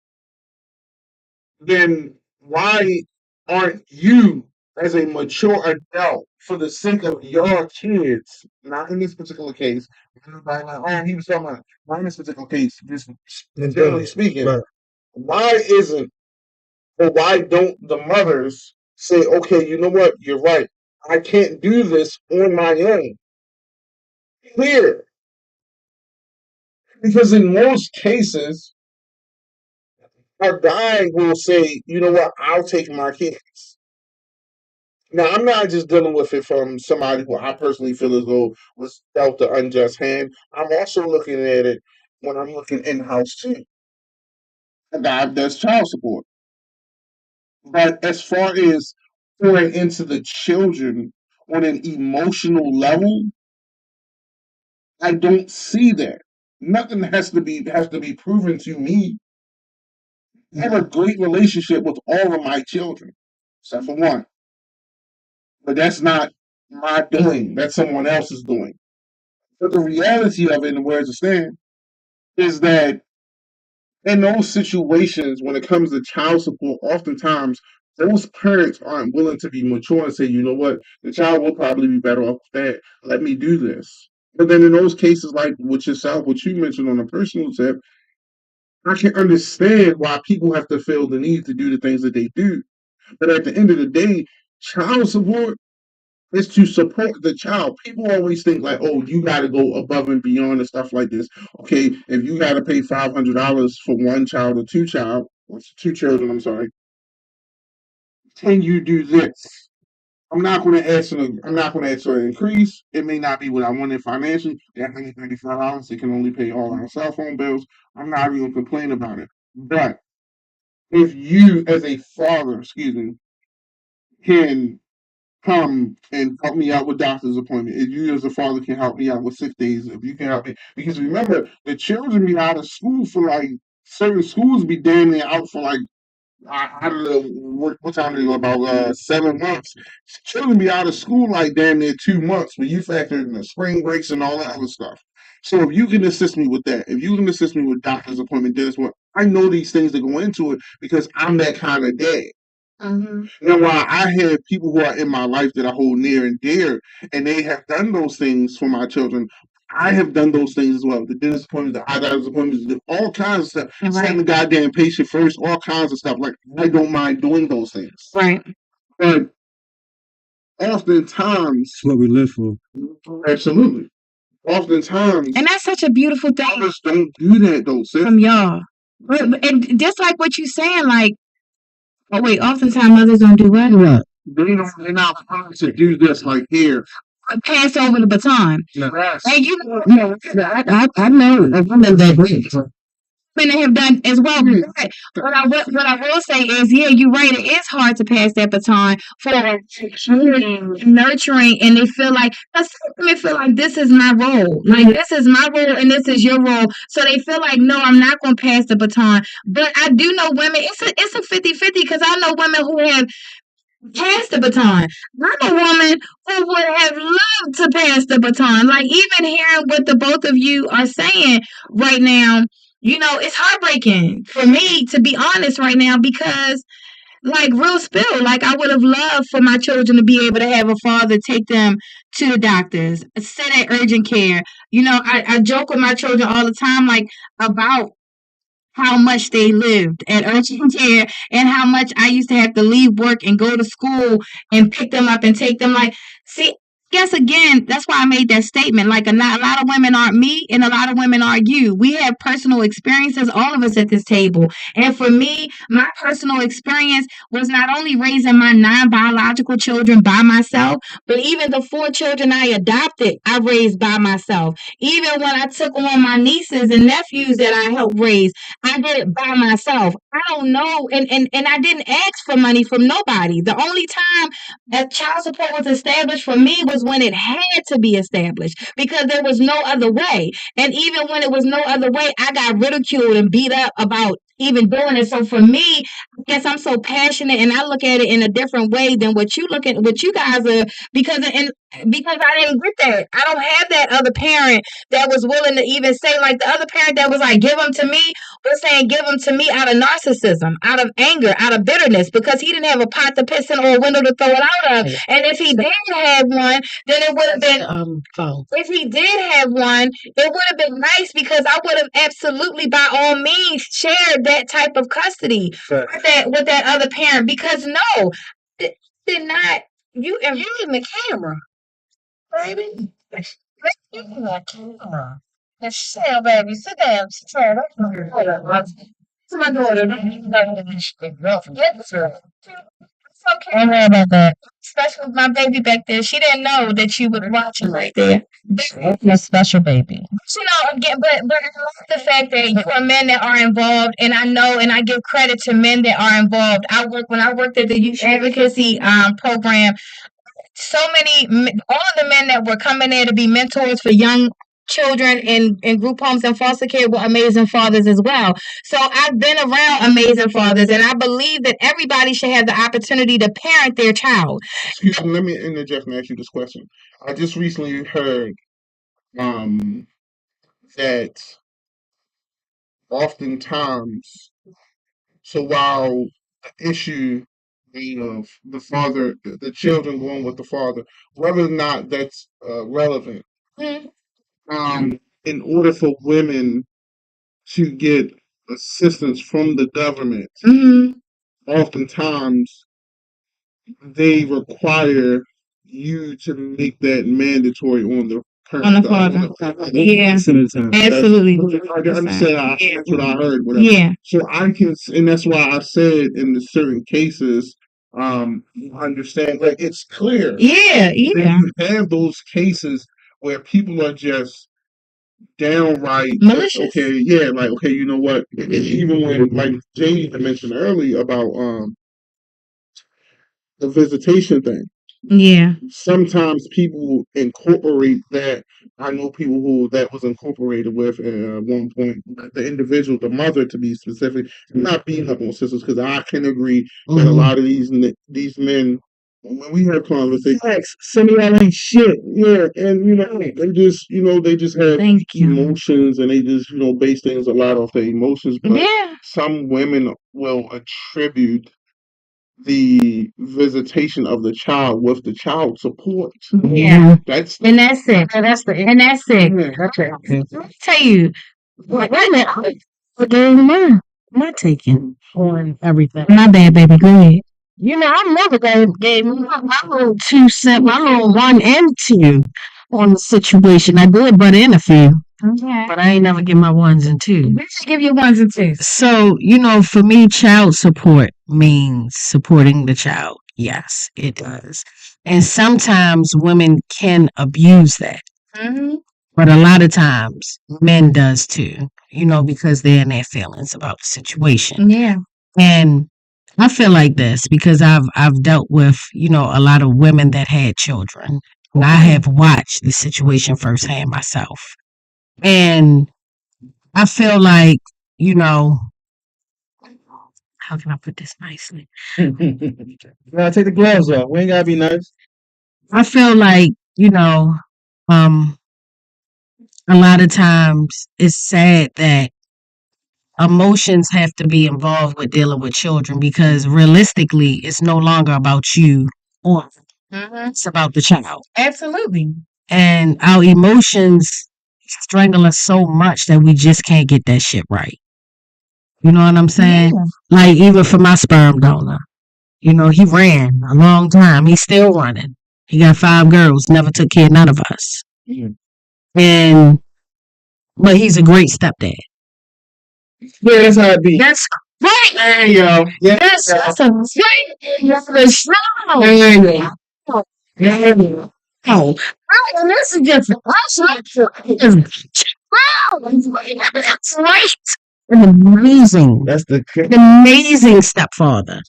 then why aren't you, as a mature adult, for the sake of your kids, not in this particular case, everybody like, oh, he was talking about, not in this particular case, just generally speaking,
Right.
why isn't, or why don't the mothers say, okay, you know what, you're right, I can't do this on my own. Here, because in most cases, a guy will say, you know what, I'll take my kids. Now, I'm not just dealing with it from somebody who I personally feel as though was dealt the unjust hand. I'm also looking at it when I'm looking in house too. A guy does child support. But as far as pouring into the children on an emotional level, I don't see that. Nothing has to be proven to me. I have a great relationship with all of my children, except for one. But that's not my doing. That's someone else's doing. But the reality of it and where it stands is that in those situations, when it comes to child support, oftentimes those parents aren't willing to be mature and say, you know what, the child will probably be better off with that. Let me do this. But then in those cases, like with yourself, what you mentioned on a personal tip, I can understand why people have to feel the need to do the things that they do. But at the end of the day, child support is to support the child. People always think like, oh, you got to go above and beyond and stuff like this. Okay, if you got to pay $500 for one child or two children, I'm sorry, can you do this? I'm not going to ask for an increase. It may not be what I wanted financially. That $135, it can only pay all our cell phone bills. I'm not even going to complain about it. But if you, as a father, excuse me, can come and help me out with doctor's appointment. If you as a father can help me out with 6 days, if you can help me, because remember the children be out of school for like certain schools be damn near out for like I don't know what time they go about 7 months. Children be out of school like damn near 2 months when you factor in the spring breaks and all that other stuff. So if you can assist me with that, if you can assist me with doctor's appointment, this what I know these things that go into it because I'm that kind of dad. Now, while I have people who are in my life that I hold near and dear, and they have done those things for my children, I have done those things as well. The dentist appointments, the eye doctor's appointments, all kinds of stuff. Right. Setting the goddamn patient first, all kinds of stuff. Like, I don't mind doing those things.
Right.
But oftentimes,
It's what we live for.
absolutely. Oftentimes,
And that's such a beautiful thing
others don't do that, though, sis.
from y'all. And just like what you saying, like, oh wait, oftentimes mothers don't do what?
Right.
They're not willing to do this, like here.
Pass over the baton.
Yes.
And you
No, I know. I know that great.
women have done as well. But what I will say is, yeah, you're right. It is hard to pass that baton for nurturing, and they feel like they feel like this is my role, like this is my role, and this is your role. So they feel like, no, I'm not going to pass the baton. But I do know women. It's a 50-50 because I know women who have pass the baton. I'm a woman who would have loved to pass the baton. Like, even hearing what the both of you are saying right now, it's heartbreaking for me, to be honest, right now, because, like, real spill, like, I would have loved for my children to be able to have a father take them to the doctors, sit at urgent care. I joke with my children all the time, like, about how much they lived at urgent care and how much I used to have to leave work and go to school and pick them up and take them. Like, see, guess again, that's why I made that statement. Like, a lot of women aren't me and a lot of women are you. We have personal experiences, all of us at this table. And for me, my personal experience was not only raising my non-biological children by myself, but even the 4 children I adopted, I raised by myself. Even when I took on my nieces and nephews that I helped raise, I did it by myself. I don't know. And I didn't ask for money from nobody. The only time that child support was established for me was when it had to be established because there was no other way. And even when it was no other way, I got ridiculed and beat up about even doing it. So for me, I guess I'm so passionate and I look at it in a different way than what you guys are, because I didn't get that. I don't have that other parent that was willing to even say, like, the other parent that was like, give them to me, was saying give them to me out of narcissism, out of anger, out of bitterness, because he didn't have a pot to piss in or a window to throw it out of. And if he did have one, then it would have been if he did have one, it would have been nice because I would have absolutely by all means shared that type of custody with that other parent. Because no, it did not. You in the camera, baby. You in the camera. Michelle, baby, sit down. Sit down. That's my daughter. Get this girl. It's okay. I don't know about that. special with my baby back there. She didn't know that you was watching right there.
That's a special baby.
You know, again, but I like the fact that you are men that are involved, and I know, and I give credit to men that are involved. When I worked at the youth advocacy program. So many, all of the men that were coming there to be mentors for young children in group homes and foster care were amazing fathers as well. So I've been around amazing fathers, and I believe that everybody should have the opportunity to parent their child.
Excuse me, let me interject and ask you this question. I just recently heard that oftentimes, so while the issue of the children going with the father, whether or not that's relevant, in order for women to get assistance from the government, oftentimes they require you to make that mandatory on the
father. Yeah, absolutely.
I understand. That's what I heard. Whatever.
Yeah.
So I can, and that's why I said in the certain cases, understand, like, it's clear.
Yeah, yeah.
You have those cases where people are just downright
malicious.
Okay, yeah, like, okay, you know what? Even when, like Jay mentioned earlier about the visitation thing.
Yeah.
Sometimes people incorporate that. I know people who that was incorporated with at one point. The individual, the mother, to be specific, not being up on sisters, because I can agree that a lot of these men, when we have conversations, some of y'all ain't shit. Yeah, and they just have emotions, and they just base things a lot off their emotions. But some women will attribute the visitation of the child with the child support.
Yeah.
That's
it. And that's it. Let me tell you, wait a minute. What am I taking on everything? My bad, baby. Go ahead.
I never gave my little 2 cents, my little 1 and 2 on the situation. I did butt in a few.
Okay.
But I ain't never give my 1s and 2s.
Let's give you 1s and 2s.
So, for me, child support means supporting the child. Yes, it does. And sometimes women can abuse that.
Mm-hmm.
But a lot of times, men does too, because they're in their feelings about the situation.
Yeah.
And I feel like this because I've dealt with, a lot of women that had children. And I have watched the situation firsthand myself. And I feel like, how can I put this nicely?
Now take the gloves off. We ain't gotta be nice.
I feel like, a lot of times it's sad that emotions have to be involved with dealing with children because realistically it's no longer about you or it's about the child.
Absolutely.
And our emotions strangle us so much that we just can't get that shit right. You know what I'm saying?
Yeah.
Like even for my sperm donor, he ran a long time. He's still running. He got 5 girls, never took care of none of us. But he's a great stepdad.
Yeah, that's how it be.
That's great.
There you go. Yeah.
That's a great show. Oh, and this is just that's right. An amazing.
That's
an amazing stepfather.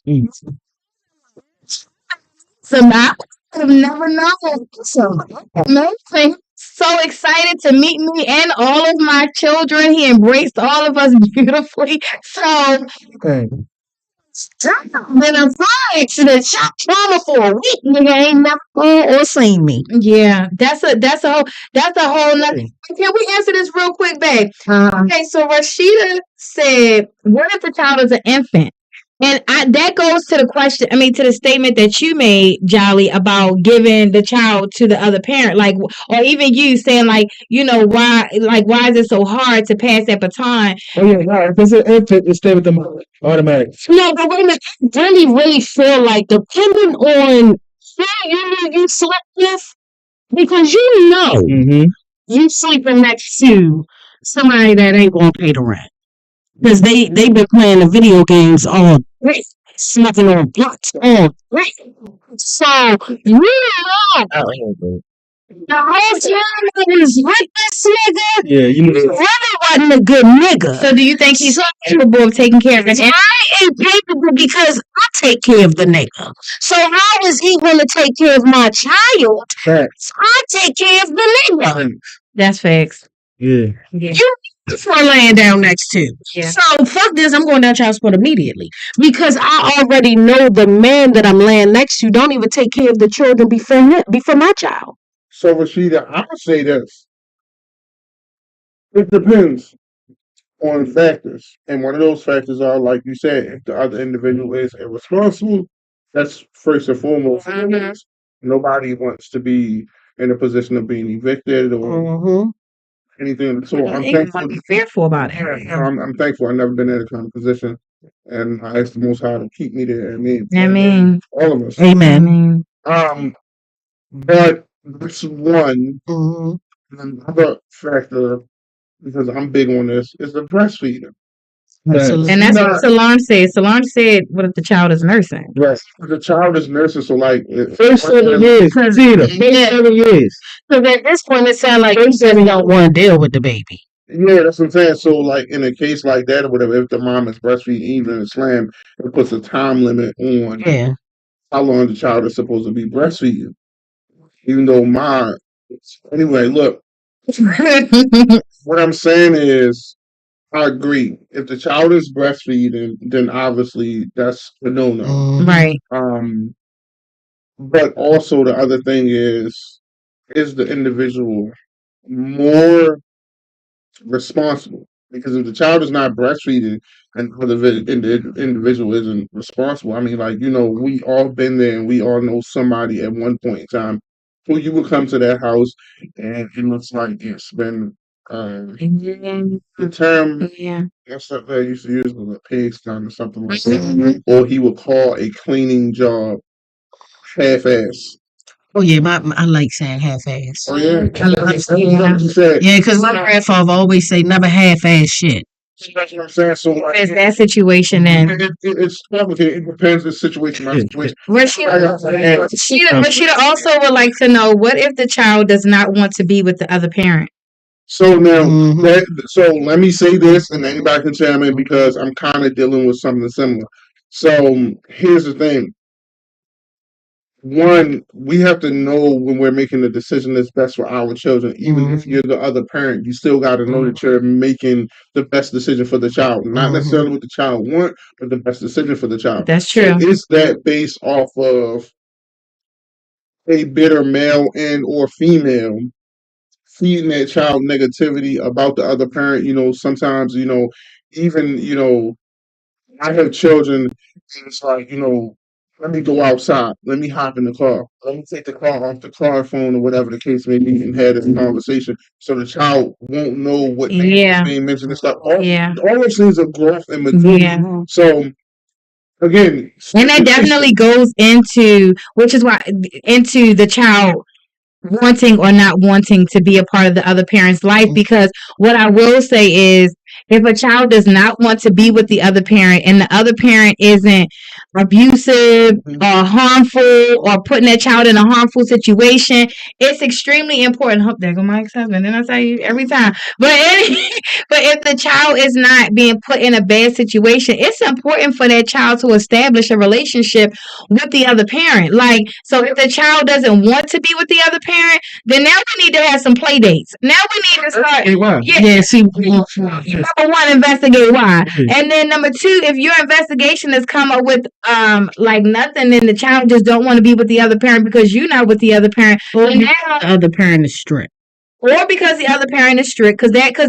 So now I have never known. So amazing. So excited to meet me and all of my children. He embraced all of us beautifully. So
okay.
Then I'm fine to the shop trauma for a week. Nigga ain't never called or seen me.
Yeah, that's a whole nother. Can we answer this real quick, babe? Okay, so Rashida said, "What if the child is an infant?" And that goes to the question. I mean, to the statement that you made, Jolly, about giving the child to the other parent, like, or even you saying, like, why is it so hard to pass that baton?
Oh yeah, no. If it's an infant, you stay with the mother, automatic.
No, but wait a minute. Really feel like depending on who you slept with, because you sleeping next to somebody that ain't gonna pay the rent. Because they've been playing the video games all day. smoking on blunts on crack. So you know the whole time I was with this nigga,
Yeah, you know.
really wasn't a good nigga.
So do you think he's capable of taking care of it?
I ain't capable because I take care of the nigga. So how is he gonna take care of my child?
Facts.
I take care of the nigga.
That's facts.
Yeah.
You for laying down next to.
Yeah.
So fuck this, I'm going down child support immediately. Because I already know the man that I'm laying next to don't even take care of the children before my child.
So, Rashida, I would say this. It depends on factors. And one of those factors are, like you said, if the other individual is irresponsible, that's first and foremost.
Mhm.
Nobody wants to be in a position of being evicted or anything. So I'm
You
thankful.
want to be fearful about it.
I'm thankful I've never been in that kind of position. And I ask the Most High to keep me there.
I mean,
all of us.
I
Amen.
mean,
But that's one.
Mhm.
And another factor, because I'm big on this, is the breastfeeding.
Absolutely.
and that's
Not-
what Solange said. Solange said, "What if the child is nursing?"
Right. The child is nursing, so like
First 7 years. Tina. First
Yeah.
7 years.
So at this point, it sounds like you said don't want to deal with the baby.
yeah, that's what I'm saying. So like in a case like that or whatever, if the mom is breastfeeding even in Islam, it puts a time limit on
Yeah.
how long the child is supposed to be breastfeeding. Even though anyway, look, what I'm saying is I agree. If the child is breastfeeding, then obviously that's a no-no.
Right.
But also the other thing is the individual more responsible? Because if the child is not breastfeeding and the individual isn't responsible, I mean, like, we all been there and we all know somebody at one point in time who you would come to their house and it looks like it's been the term
Yeah.
that's stuff that I used to use was a pigsty or something like that. Or he would call a cleaning job half-ass.
Oh yeah, I like saying half-ass.
Oh yeah,
That's
what you said.
Yeah, because my grandfather always say never half-ass shit.
That's what I'm saying. So like,
There's that situation, and
it's complicated. It depends the situation by situation.
Rashida also would like to know, what if the child does not want to be with the other parent?
So now, so let me say this, and anybody can chime in because I'm kind of dealing with something similar. So here's the thing. One, we have to know when we're making the decision that's best for our children. Even if you're the other parent, you still got to know that you're making the best decision for the child. Not necessarily what the child wants, but the best decision for the child.
That's true.
So is that based off of a bitter male and or female feeding that child negativity about the other parent? Sometimes, even, I have children and it's like, let me go outside. Let me hop in the car. Let me take the car off the car phone or whatever the case may be and have this conversation so the child won't know what is being mentioned and stuff. All those things are growth and maturity.
Yeah.
So again,
And that definitely goes into the child wanting or not wanting to be a part of the other parent's life. Because what I will say is, if a child does not want to be with the other parent and the other parent isn't abusive or harmful or putting that child in a harmful situation, it's extremely important. Hope there go my ex-husband. And I tell you every time. But if the child is not being put in a bad situation, it's important for that child to establish a relationship with the other parent. Like, so if the child doesn't want to be with the other parent, then now we need to have some play dates. Now we need to start.
See,
Number one, investigate why. And then number two, if your investigation has come up with like nothing, then the child just don't want to be with the other parent because you're not with the other parent.
Well, now the other parent is strict.
Or because the other parent is strict, because that's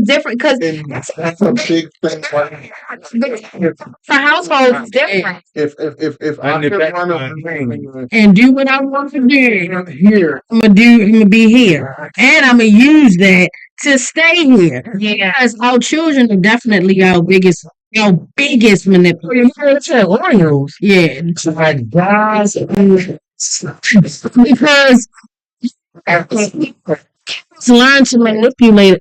a big thing.
For households, it's different.
If I could run a
and do what I want to do here, I'm gonna be here, and I'm gonna use that to stay here.
Yeah,
because our children are definitely our biggest manipulator. Yeah,
Like guys,
because learn to manipulate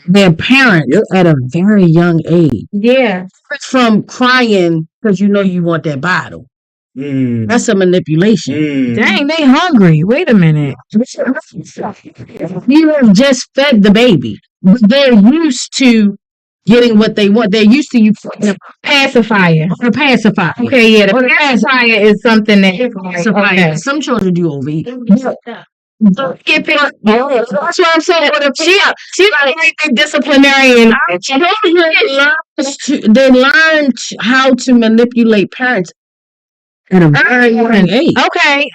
their parents at a very young age.
Yeah.
From crying because you know you want that bottle. That's a manipulation.
Dang, they hungry. Wait a minute.
You have just fed the baby. But they're used to getting what they want. They're used to you
Pacifier.
a pacifier.
Okay, yeah, the pacifier is something that
Okay. Some children do overeat.
skip it. That's what I'm saying. She like a disciplinarian.
They learn how to manipulate parents at a very young age.
Okay,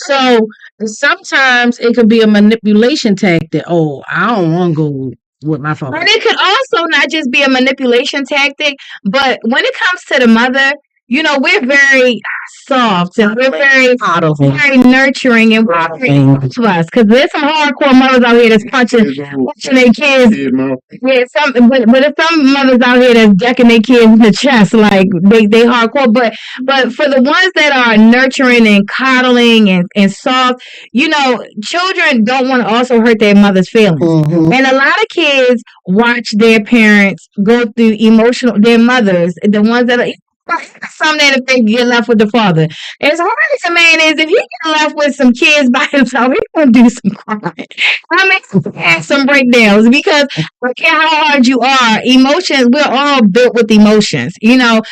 So sometimes it could be a manipulation tactic. Oh, I don't want to go with my father.
but it could also not just be a manipulation tactic, but when it comes to the mother, you know, we're very soft and we're very nurturing and to us because there's some hardcore mothers out here that's punching their kids. Yeah, but if some mothers out here that's decking their kids in the chest, like they hardcore. But for the ones that are nurturing and coddling and soft, you know, children don't want to also hurt their mother's feelings. And a lot of kids watch their parents go through their mothers, the ones that are some that if they get left with the father. As hard as a man is, if he get left with some kids by himself, he's gonna do some crying. I mean, some breakdowns because I don't care how hard you are, emotions, we're all built with emotions, you know.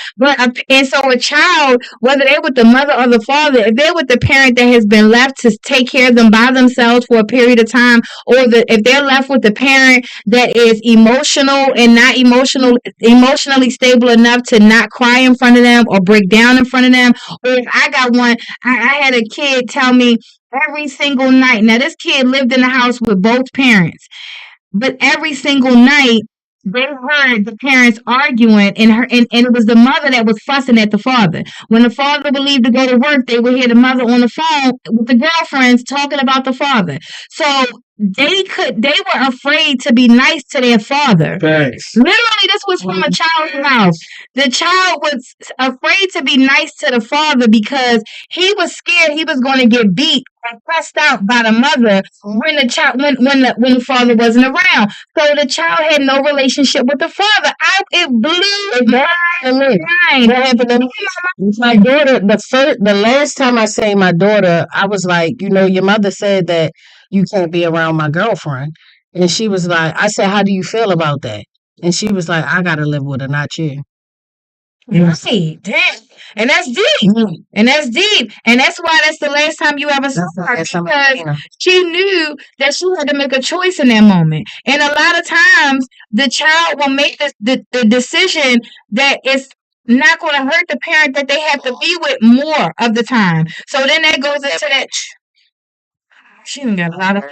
And so a child, whether they're with the mother or the father, if they're with the parent that has been left to take care of them by themselves for a period of time, or if they're left with the parent that is emotional and not emotionally stable enough to not cry in front of them or break down in front of them. Or if I got one, I had a kid tell me every single night. Now this kid lived in the house with both parents, but every single night they heard the parents arguing and it was the mother that was fussing at the father. When the father would leave to go to work, they would hear the mother on the phone with the girlfriends talking about the father. So they were afraid to be nice to their father.
Thanks.
Literally, this was from a child's mouth. The child was afraid to be nice to the father because he was scared he was going to get beat or pressed out by the mother when the father wasn't around. So the child had no relationship with the father. It blew my mind.
What happened to me? My daughter, the last time I seen my daughter, I was like, you know, your mother said that you can't be around my girlfriend. And she was like, I said, how do you feel about that? And she was like, I gotta live with her, not you.
Right, damn. And that's deep. And that's deep. And that's why that's the last time you ever saw her because she knew that she had to make a choice in that moment. And a lot of times the child will make the decision that it's not going to hurt the parent that they have to be with more of the time. So then that goes into that. She done got a lot of a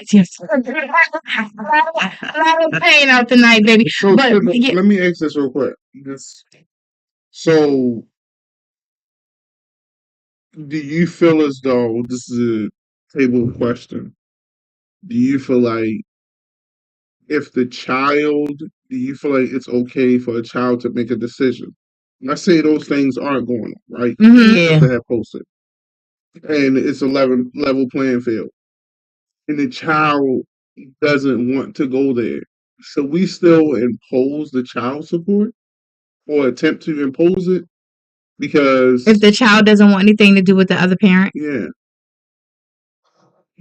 lot of pain out tonight, baby. But
let me ask this real quick. So, do you feel as though this is a table question? Do you feel like do you feel like it's okay for a child to make a decision? I say those things aren't going on, right?
Yeah.
They have posted, and it's a level playing field, and the child doesn't want to go there. So we still impose the child support or attempt to impose it because
if the child doesn't want anything to do with the other parent.
Yeah.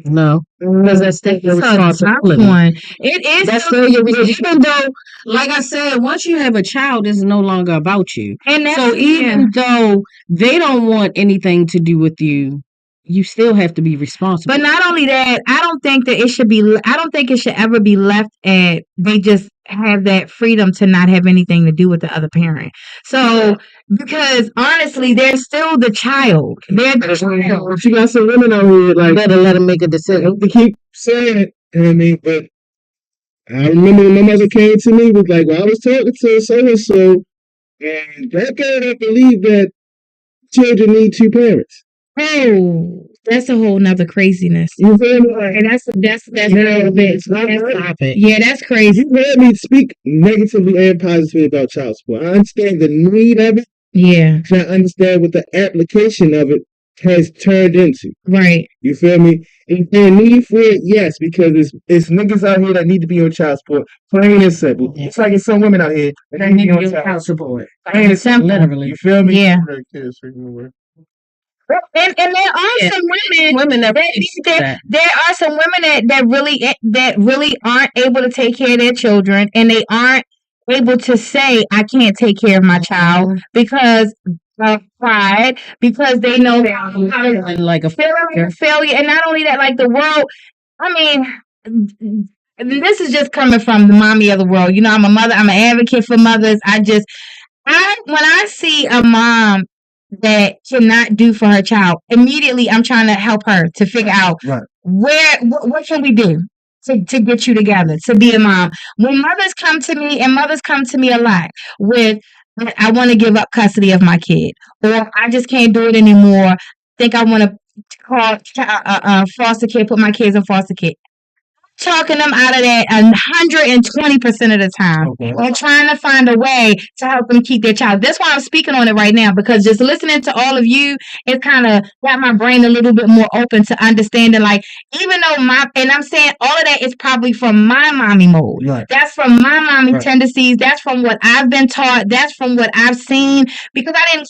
No, because that's still your responsibility.
It is.
That's still your responsibility. Even though, like I said, once you have a child, it's no longer about you. And so even though they don't want anything to do with you, you still have to be responsible.
But not only that, I don't think it should ever be left at they just have that freedom to not have anything to do with the other parent. So, because honestly, they're still the child. They're the child.
But you got some women out here like
better let them make a decision.
They keep saying it, you know what I mean? But I remember when my mother came to me with like, well, I was talking to so and so, and that girl don't believe that children need two parents.
Oh, that's a whole nother craziness.
You feel me?
And that's a little bit. Yeah, that's crazy.
You heard me speak negatively and positively about child support. I understand the need of it.
Yeah.
And I understand what the application of it has turned into.
Right.
You feel me? Is there a need for it? Yes, because it's niggas out here that need to be on child support. Plain and simple. It's like it's some women out here that need to be on child support. Plain and simple. Literally. You feel me?
Yeah.
And
there are some women that there are some women that really aren't able to take care of their children, and they aren't able to say, I can't take care of my child because of pride, because they know that like a failure. And not only that, like the world, I mean, this is just coming from the mommy of the world. You know, I'm a mother, I'm an advocate for mothers. When I see a mom that cannot do for her child, immediately I'm trying to help her to figure out what can we do to get you together, to be a mom. When mothers come to me, and mothers come to me a lot with, I want to give up custody of my kid, or I just can't do it anymore. I think I want to call foster care, put my kids in foster care. Talking them out of that 120% of the time, or trying to find a way to help them keep their child. That's why I'm speaking on it right now, because just listening to all of you, it kind of got my brain a little bit more open to understanding, like, even though and I'm saying all of that is probably from my mommy mode. Right. That's from my mommy tendencies. That's from what I've been taught. That's from what I've seen, because I didn't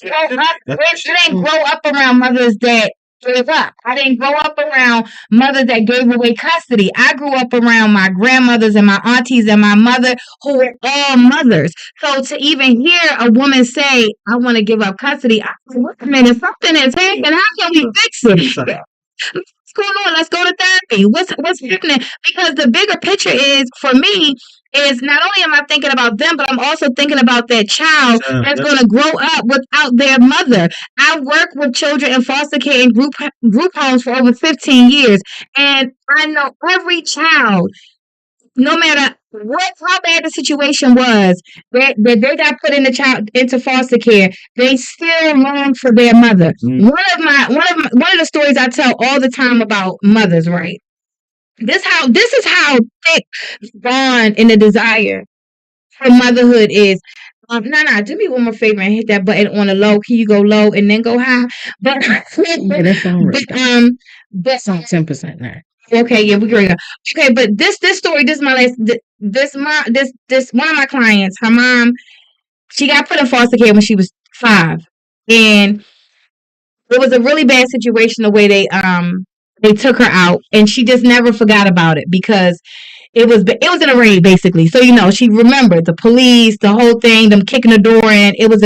grow up around mothers that gave up. I didn't grow up around mothers that gave away custody. I grew up around my grandmothers and my aunties and my mother, who were all mothers. So to even hear a woman say, I want to give up custody, I said, wait a minute, something is happening. How can we fix it? What's going on? Let's go to therapy. What's happening? Because the bigger picture is, for me, is not only am I thinking about them, but I'm also thinking about that child that's going to grow up without their mother. I work with children in foster care and group homes for over 15 years, and I know every child, no matter how bad the situation was, that they got put into foster care, they still long for their mother. One of the stories I tell all the time about mothers, right? This is how thick bond and the desire for motherhood is. Do me one more favor and hit that button on the low. Can you go low and then go high? But that's on that's on 10% now. Okay, yeah, we're going. Okay, but this story, this is my last. This one of my clients, her mom, she got put in foster care when she was 5, and it was a really bad situation the way they took her out, and she just never forgot about it, because it was in a raid, basically. So, she remembered the police, the whole thing, them kicking the door in. It was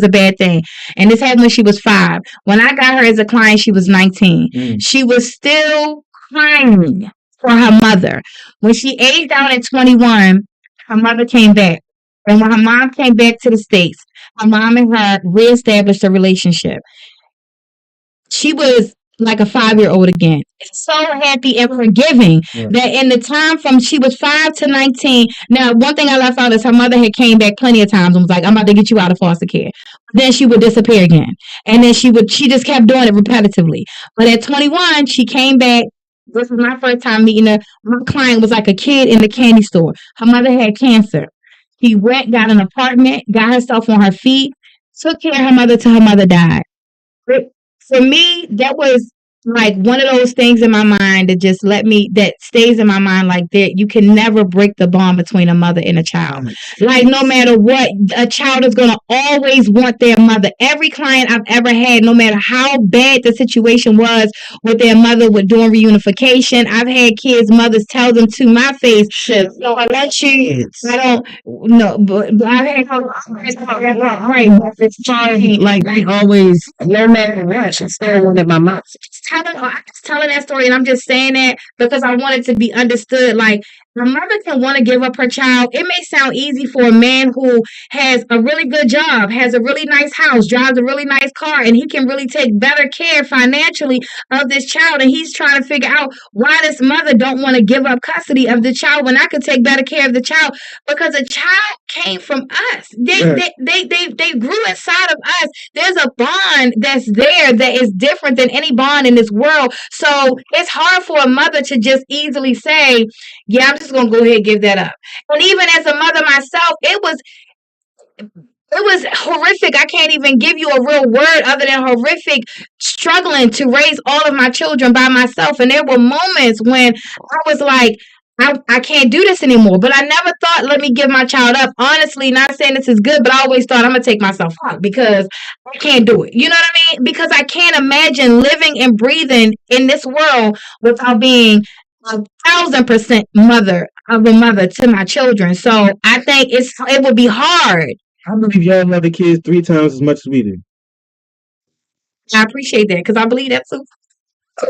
a bad thing. And this happened when she was 5. When I got her as a client, she was 19. She was still crying for her mother. When she aged out at 21, her mother came back. And when her mom came back to the States, her mom and her reestablished a relationship. She was like a 5-year-old again. So happy and forgiving that in the time from she was 5 to 19. Now, one thing I left out is her mother had came back plenty of times and was like, I'm about to get you out of foster care. Then she would disappear again. And then she just kept doing it repetitively. But at 21, she came back. This was my first time meeting her. My client was like a kid in the candy store. Her mother had cancer. She went, got an apartment, got herself on her feet, took care of her mother till her mother died. For me, that was like one of those things in my mind that stays in my mind, like that you can never break the bond between a mother and a child. Like, no matter what, a child is going to always want their mother. Every client I've ever had, no matter how bad the situation was with their mother with doing reunification, I've had kids' mothers tell them to my face, no, I let you, I don't, no, but I've had like they always, no matter what, she's still wanted my mom. I'm just telling that story, and I'm just saying that because I want it to be understood. Like, a mother can want to give up her child. It may sound easy for a man who has a really good job, has a really nice house, drives a really nice car, and he can really take better care financially of this child. And he's trying to figure out why this mother don't want to give up custody of the child when I could take better care of the child, because a child came from us. They grew inside of us. There's a bond that's there that is different than any bond in this world. So it's hard for a mother to just easily say, yeah, I'm just going to go ahead and give that up. And even as a mother myself, it was horrific. I can't even give you a real word other than horrific, struggling to raise all of my children by myself. And there were moments when I was like, I can't do this anymore. But I never thought, let me give my child up. Honestly, not saying this is good, but I always thought I'm going to take myself out because I can't do it. You know what I mean? Because I can't imagine living and breathing in this world without being 1,000% mother of a mother to my children. So I think it would be hard.
I believe y'all love the kids 3 times as much as we do.
I appreciate that because I believe that too.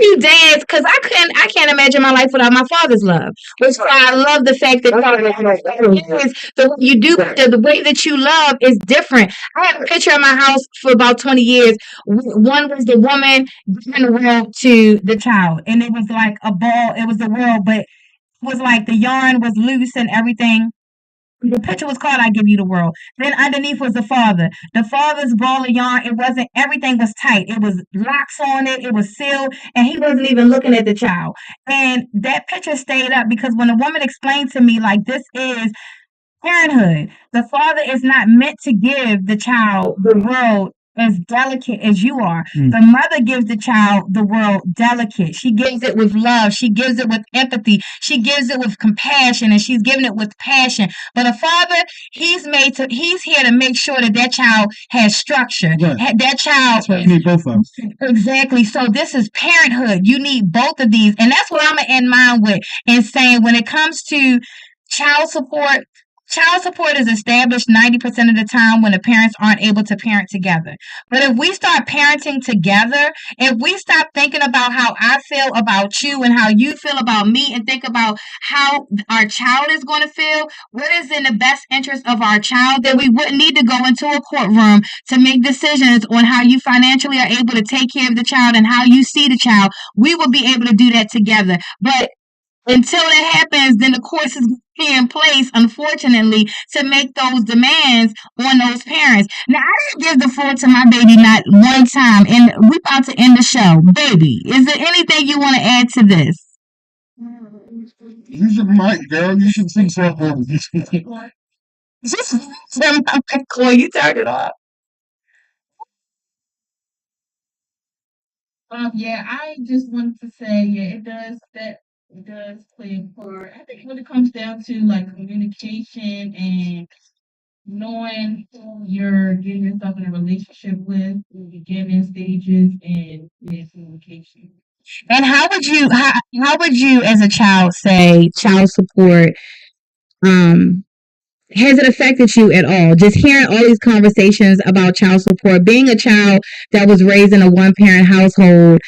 You dance because I can't imagine my life without my father's love. Which is why I love the fact that the way you do the way that you love is different. I have a picture of my house for about 20 years. One was the woman giving the world to the child, and it was like a ball. It was a world, but it was like the yarn was loose and everything. The picture was called "I Give You the World." Then underneath was the father. The father's ball of yarn. It wasn't. Everything was tight. It was locks on it. It was sealed, and he wasn't even looking at the child. And that picture stayed up because when a woman explained to me like this is parenthood, the father is not meant to give the child the world as delicate as you are. The mother gives the child the world delicate. She gives it with love. She gives it with empathy. She gives it with compassion, and she's giving it with passion. But a father, he's here to make sure that that child has structure.
Right.
That child.
That's why you need both of them.
Exactly. So this is parenthood. You need both of these, and that's what I'm gonna end mine with. And saying when it comes to child support. Child support is established 90% of the time when the parents aren't able to parent together. But if we start parenting together, if we stop thinking about how I feel about you and how you feel about me and think about how our child is going to feel, what is in the best interest of our child, then we wouldn't need to go into a courtroom to make decisions on how you financially are able to take care of the child and how you see the child. We will be able to do that together. But until that happens, then the courts is in place, unfortunately, to make those demands on those parents. Now, I didn't give the floor to my baby not one time, and we're about to end the show. Baby, is there anything you want to add to this?
Use your mic, girl. You should say something.
Just turn my mic on. You turned it off.
Yeah, I just wanted to say, yeah, it does play a part. I think when it comes down to like communication and knowing who you're getting yourself in a relationship with, the beginning stages and communication.
And how would you as a child say child support has it affected you at all? Just hearing all these conversations about child support, being a child that was raised in a one parent household,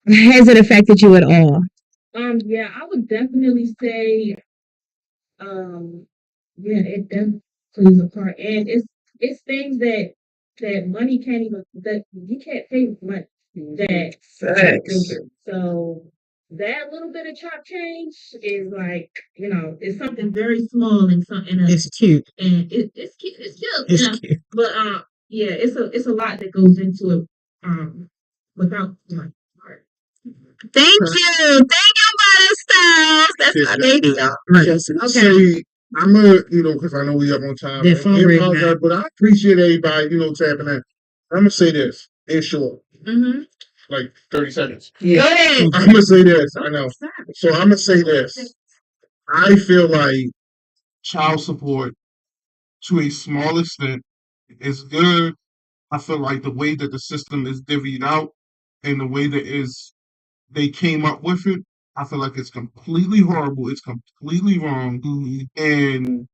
has it affected you at all?
Yeah, I would definitely say, yeah, it definitely plays a part, and it's things that money can't even that you can't pay money that
Facts.
so that little bit of chop change is like it's something very small and something
It's cute.
and it's cute
It's cute.
but yeah it's a lot that goes into it without like heart.
Thank you, Butter Styles. That's my baby, y'all.
Right.
Okay.
Say, I'm gonna, because I know we up on time.
That phone ring,
Apologize, but I appreciate everybody, tapping in. I'm gonna say this in short, like 30 seconds.
Yeah. Go ahead.
I'm gonna say this. I know. So I'm gonna say this. I feel like child support, to a small extent, is good. I feel like the way that the system is divvied out and the way that they came up with it, I feel like it's completely horrible. It's completely wrong, and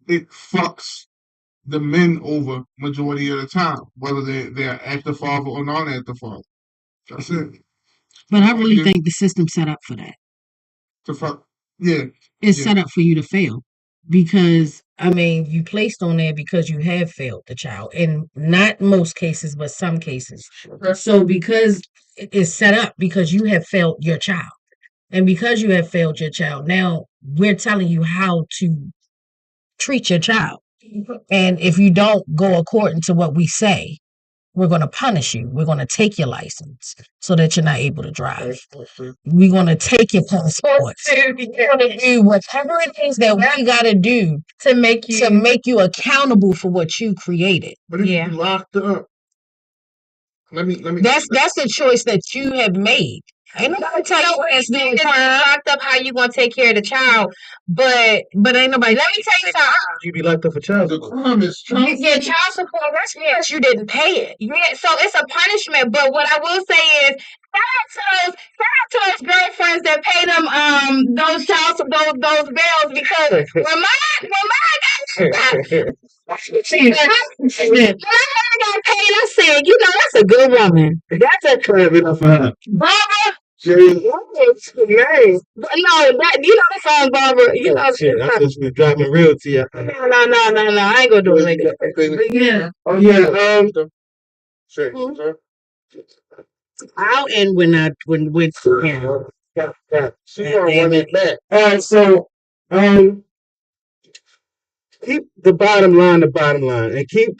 it fucks the men over majority of the time, whether they're active father or non-active father. That's it.
But I really think the system's set up for that.
To fuck, yeah.
It's set up for you to fail. Because, I mean, you placed on there because you have failed the child. In not most cases, but some cases. So because it's set up because you have failed your child. And because you have failed your child, now we're telling you how to treat your child. And if you don't go according to what we say, we're going to punish you. We're going to take your license so that you're not able to drive. We're going to take your passports. We're going to do whatever it is that we got to do
to make
you accountable for what you created.
But if you locked up, let me.
That's a choice that you have made. Ain't nobody tell you it's being
locked up. How you gonna take care of the child? But ain't nobody. Let me tell you something.
You be locked up for child
The
support.
crime is child
Yeah, child support. That's because you didn't pay it. Yeah, so it's a punishment. But what I will say is, shout out to those girlfriends that pay them those child those bills, because when mine got paid, I said, that's a good woman.
That's a clever enough for her.
Barbara.
Jerry,
Nice. No, the song, Barbara.
shit, I just been dropping real to you.
No. I ain't gonna do it like that. But yeah.
Oh yeah,
Sure.
I'll end when
she gonna run it back. All right, so keep the bottom line, and keep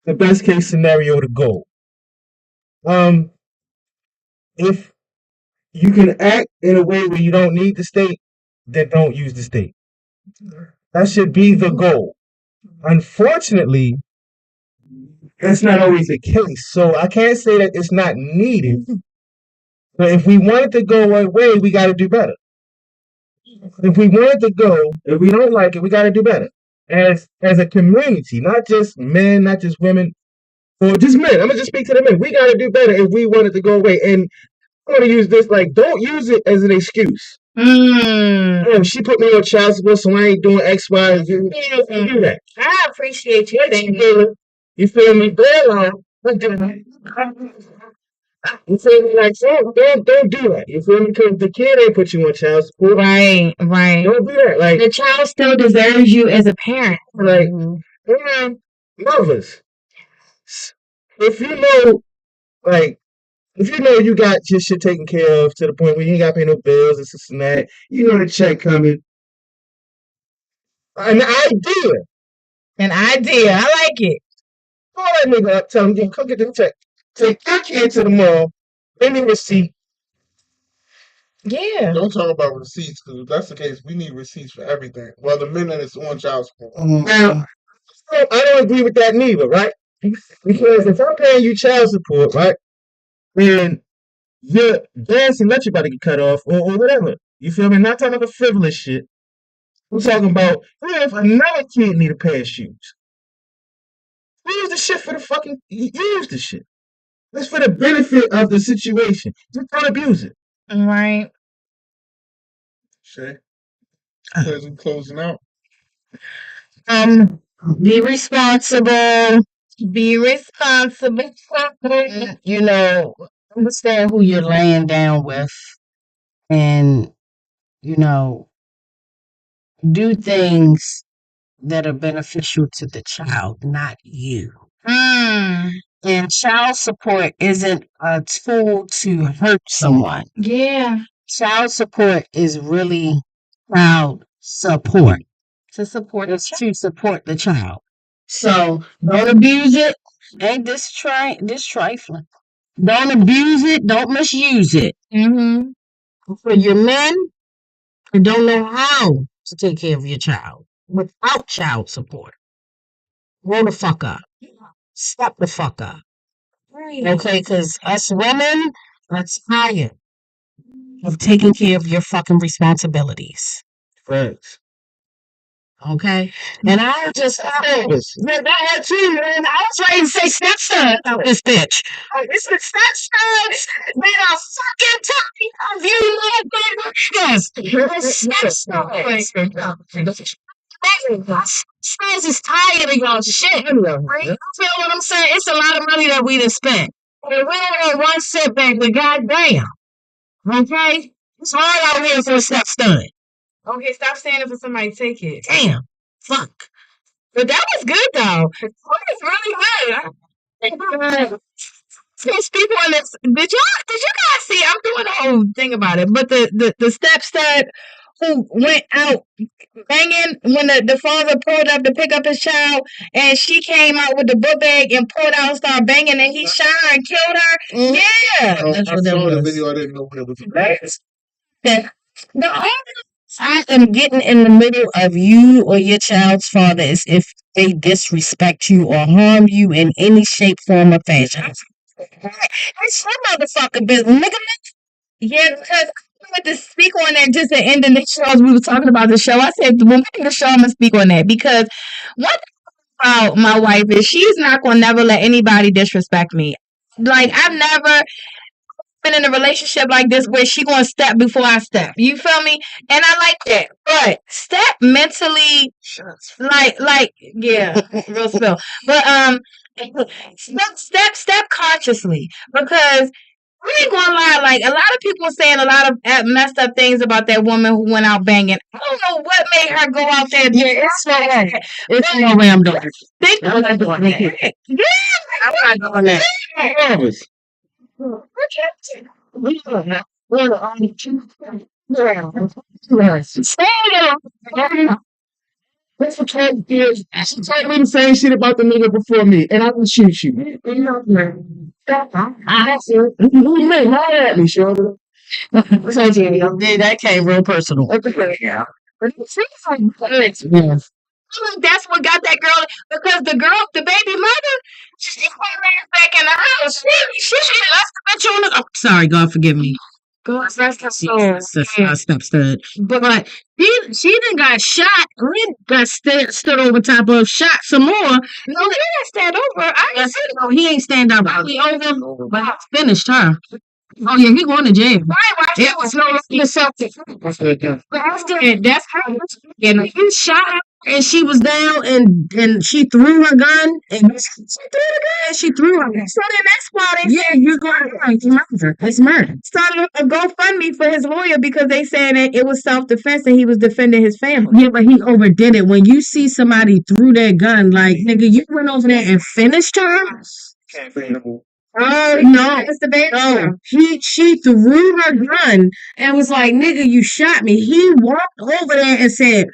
the best case scenario the goal. If you can act in a way where you don't need the state, then don't use the state. That should be the goal. Unfortunately, that's not always the case. So I can't say that it's not needed. But if we want it to go one way, we got to do better. If we want it to go, if we don't like it, we got to do better. As a community, not just men, not just women, or just men. I'm gonna just speak to the men. We got to do better if we want it to go away. And I'm gonna use this, like, don't use it as an excuse. Oh, she put me on child support, so I ain't doing X, Y, and Z. Don't do that.
I appreciate you.
You feel me? You feel me? Like, don't do that. You feel me? Because the kid ain't put you on child support.
Right.
Don't do that. Like,
the child still deserves you as a parent.
like, mothers, if you know, like, if you know you got your shit taken care of to the point where you ain't got to pay no bills, this and that, you know the check coming. An idea.
I like it.
Call that nigga up, tell him, come get the check. Take that kid to the mall, give me receipt.
Yeah.
Don't talk about receipts, because if that's the case, we need receipts for everything. Well, the minute it's on child support.
Now, I don't agree with that neither, right? Because if I'm paying you child support, right, then your gas and electric about to get cut off, or whatever. You feel me? Not talking about the frivolous shit. I'm talking about, if another kid need a pair of shoes, use the shit for the fucking, use the shit. It's for the benefit of the situation. Just don't abuse it.
Right.
Shay, because we're closing out.
Be responsible.
Understand who you're laying down with, and do things that are beneficial to the child, not you. And child support isn't a tool to hurt someone.
Yeah.
Child support is really child support.
To support
It's to support the child. So don't abuse it. Ain't this trifling? Don't abuse it. Don't misuse it. For your men who don't know how to take care of your child without child support, grow the fuck up. Step the fuck up. Okay, because us women are tired of taking care of your fucking responsibilities.
Facts.
Okay? And I just that too, man. I was ready to say stepson out this bitch. It's the stepsons that are fucking tired of you niggas. Stepsons is tired of y'all shit. Right? You feel what I'm saying? It's a lot of money that we done spent. And we don't get one cent back, but goddamn. Okay? It's hard out here for a stepson.
Okay, stop saying it for somebody to take it.
Damn. Fuck.
But that was good though. It was really good. There's people in this. Did you guys see? I'm doing a whole thing about it. But the stepson
who went out banging when the father pulled up to pick up his child, and she came out with the book bag and pulled out and started banging, and he shot her and killed her. Yeah, that's
I
what that
saw the
was.
video. I didn't know what it was.
The only I am getting in the middle of you or your child's father is if they disrespect you or harm you in any shape, form, or fashion. It's your motherfucking business, nigga. Yeah, because I wanted to speak on that just at the end of the show as we were talking about the show. I said, when we do the show, I'm going to speak on that because one thing about my wife is she's not going to never let anybody disrespect me. Like, I've never been in a relationship like this where she going to step before I step. You feel me? And I like that. But step mentally, yeah, real spill. But, step consciously because I ain't gonna lie, like a lot of people saying a lot of messed up things about that woman who went out banging. I don't know what made her go out there. Yeah, it's no way. It's no way I'm doing it. I'm not doing that. Yeah, I'm not doing that.
Travis. That's what Travis is. She told me the same shit about the nigga before me, and I will shoot you. I said, you may lie at me, Shorty.
That came real personal.
Yeah.
But it seems like that's what got that girl because the baby mother, she ran back in the house. She left the bitch on the. Oh, sorry, God forgive me. God rest her soul. I stepped stood. But she then got shot. Lynn got stood over top of, shot some more. No, he didn't stand over. No, he ain't stand up. He over, but I finished her. Oh yeah, he going to jail. Why? It was no longer self-defense. That's her. And he shot her, and she was down, and she threw her gun, and she threw her gun. So then that's why they said you're going to murder. It's murder. Started a GoFundMe for his lawyer because they said that it was self-defense and he was defending his family. Yeah, but he overdid it. When you see somebody threw their gun, like nigga, you went over there and finished her. Oh no, it's the baby. No, she threw her gun and was like, "Nigga, you shot me." He walked over there and said,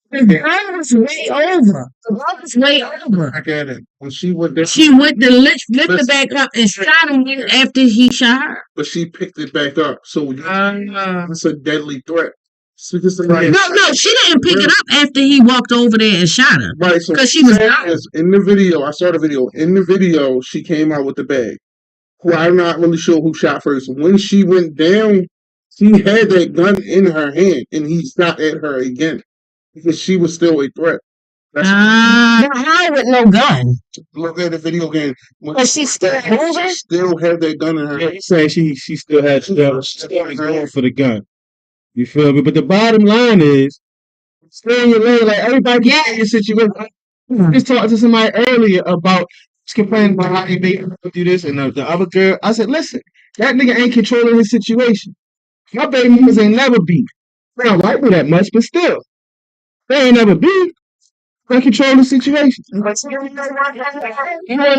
"The gun was way over. The gun was way over."
I get it. When she went there,
She went to lift the back up and shot him after he shot her.
but she picked it back up. So it's a deadly threat.
No, she didn't pick it up after he walked over there and shot her.
Right, so
because she was
in the video. I saw the video. In the video, she came out with the bag. Who I'm not really sure who shot first. When she went down, she had that gun in her hand, and he shot at her again because she was still a threat.
How with no gun?
Look at the video again.
But she still moving.
She still had that gun in her.
Yeah, he said she still had going for the gun. You feel me? But the bottom line is, stay in your lane. Like everybody can in your situation. I just talked to somebody earlier about complaining about how they made her do this and the other girl. I said, listen, that nigga ain't controlling his situation. My baby mamas ain't never beat. They don't like me that much, but still, they ain't never beat. They control the situation.
You want to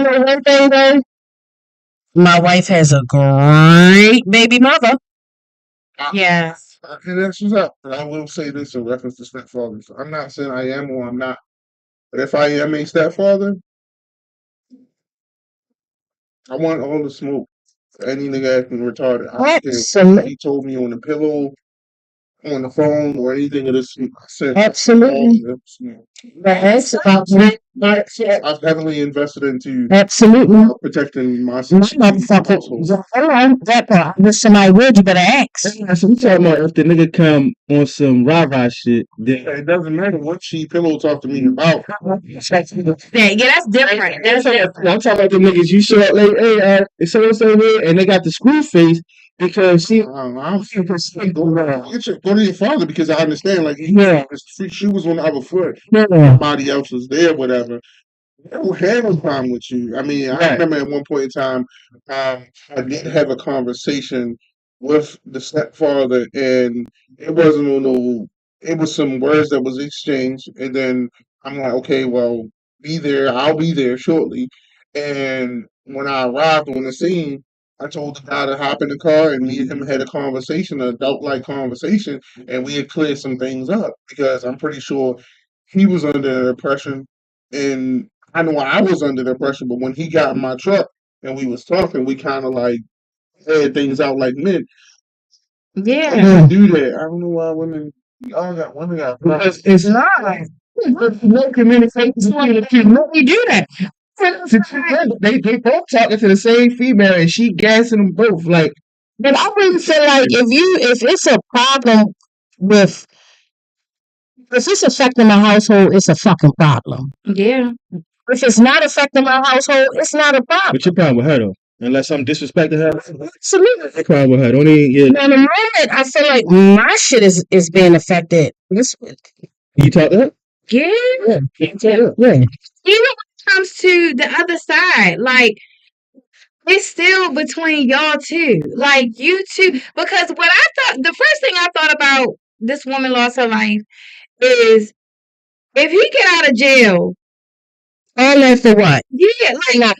know one thing, though? My wife has a great baby mother. Yes.
And that's what's up. But I will say this in reference to stepfathers. I'm not saying I am or I'm not. But if I am a stepfather, I want all the smoke. Any nigga acting retarded. Absolutely. He told me on the pillow, on the phone, or anything of this.
Absolutely. That's about it.
I've heavily invested into protecting my
motherfucker. That part. There's somebody weird, you better ask.
So we talking about if the nigga come on some rah-rah shit, then
it doesn't matter what she pillow talk to me about.
Yeah, that's different.
I'm talking about the niggas you show up like, hey, it's so here, and they got the screw face because she.
Go to your father because I understand. Like, she was on the other foot. Somebody else was there, whatever. They don't have no problem with you. I mean, I remember at one point in time, I did have a conversation with the stepfather, and it wasn't on no. It was some words that was exchanged, and then I'm like, okay, well, be there. I'll be there shortly. And when I arrived on the scene, I told the guy to hop in the car, and me and him had a conversation, an adult-like conversation, and we had cleared some things up because I'm pretty sure he was under the impression, and I know I was under the impression, but when he got in my truck and we was talking, we kind of like had things out like men.
Yeah.
Women do that. I don't know why women got
Because it's
not.
there's no communication between the two.
We do that.
They both talking to the same female, and she gassing them both. Like,
But I really feel like if it's a problem with if it's affecting my household, it's a fucking problem.
Yeah.
If it's not affecting my household, it's not a problem.
what's your problem with her though? Unless I'm disrespecting her,
Absolutely.
no problem with her. Don't even. Yeah.
Now, the moment I feel like my shit is being affected,
You talk to her?
Yeah.
yeah.
Even when it comes to the other side, like it's still between y'all two. Like you two, because what I thought, the first thing I thought about this woman lost her life is if he get out of jail,
all that for what?
yeah, like not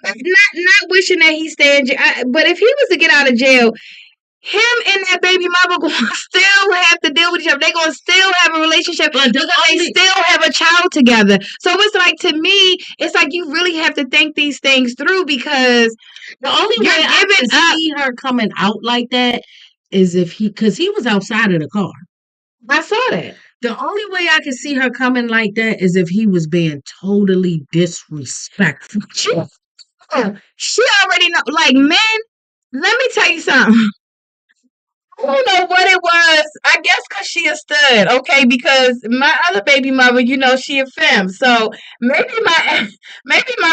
wishing that he stay in jail, but if he was to get out of jail, him and that baby mother going to still have to deal with each other. They're going to still have a relationship because they still have a child together. So it's like, to me, it's like you really have to think these things through because
the only way I can see her coming out like that is if because he was outside of the car.
I saw that.
The only way I can see her coming like that is if he was being totally disrespectful.
She already know. Like, men, let me tell you something. I don't know what it was. I guess because she a stud, okay? Because my other baby mother, she a femme. So maybe my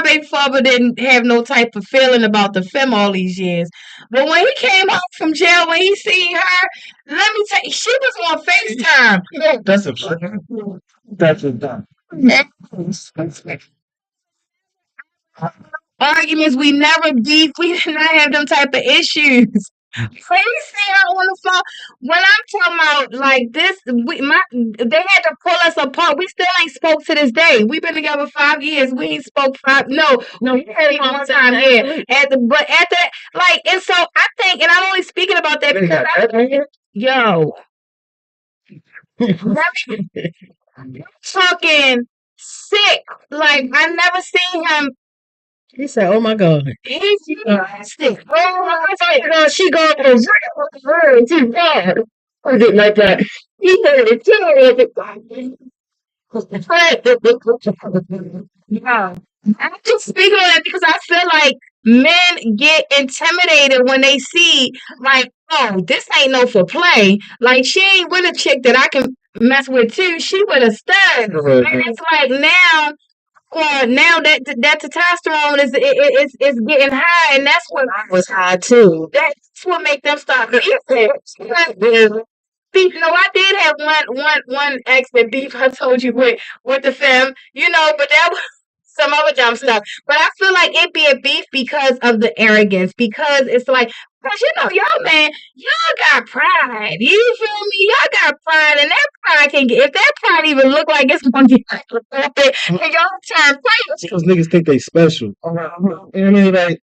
baby father didn't have no type of feeling about the femme all these years. But when he came home from jail, when he seen her, let me tell you, she was on FaceTime.
That's a done.
Arguments, we never beef. We did not have them type of issues. Please see her on the phone. When I'm talking about like this, they had to pull us apart. We still ain't spoke to this day. We've been together 5 years. We ain't spoke 5. No, you had it one time here. But at that, like, and so I think, and I'm only speaking about that because talking sick. Like I never seen him.
He said, "Oh my God,
he's sick. Oh my
God, she going to
Too bad. I didn't like that. He made it
Yeah. I'm just speaking on that because I feel like men get intimidated when they see, like, oh, this ain't no for play. Like, she ain't with a chick that I can mess with too. She with a stud. And it's like now that testosterone is getting high, and that's what
I was high too.
That's what make them stop. I did have one ex that beef. I told you with the femme, but that was some other jump stuff. But I feel like it be a beef because of the arrogance. Because it's like, cause y'all man, y'all got pride. You feel me? Y'all got pride, and that pride can get if that pride even look like it's gonna get like a little bit, and y'all turn crazy.
Because niggas think they special. You know what I mean? Like,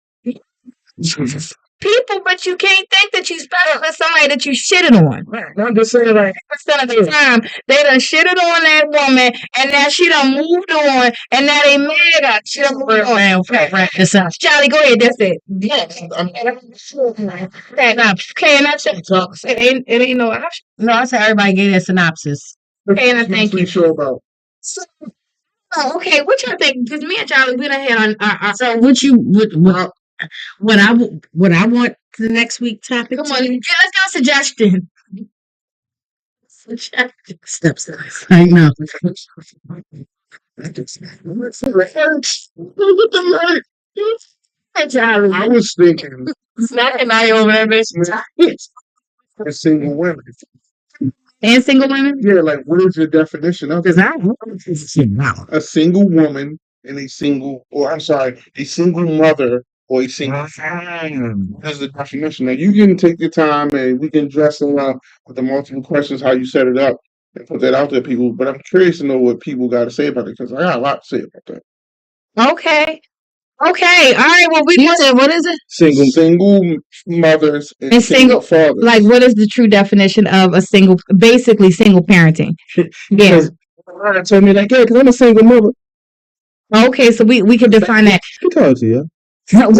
people, but you can't think that you special for somebody that you shitted on.
I'm just saying, like,
50% of the time, they done shitted on that woman, and now she done moved on, and now they mad at she done moved on. Charlie, go ahead. That's it. Yes. It ain't no option.
No, I said everybody gave that synopsis.
Okay, and I thank you.
Sure about.
So, okay, what y'all think? Because me and Charlie, we done had our
So what I want the next week topic?
come on, let's go suggestion.
Steps. I know.
Charlie,
I was thinking
smacking eye over there, bitch.
for single women.
And single women?
Yeah, like what is your definition of it? A single woman and a single mother or a single as the definition. Now you can take your time and we can dress it up with the multiple questions how you set it up and put that out there, people. But I'm curious to know what people got to say about it because I got a lot to say about that.
Okay. Okay, all right. Well,
You said what is it?
Single mothers and
And
single
single,
fathers.
like, what is the true definition of a single, basically single parenting? Yeah.
Because my mom told me like, yeah, because I'm a single mother.
Okay, so we can define that.
Who told you?
While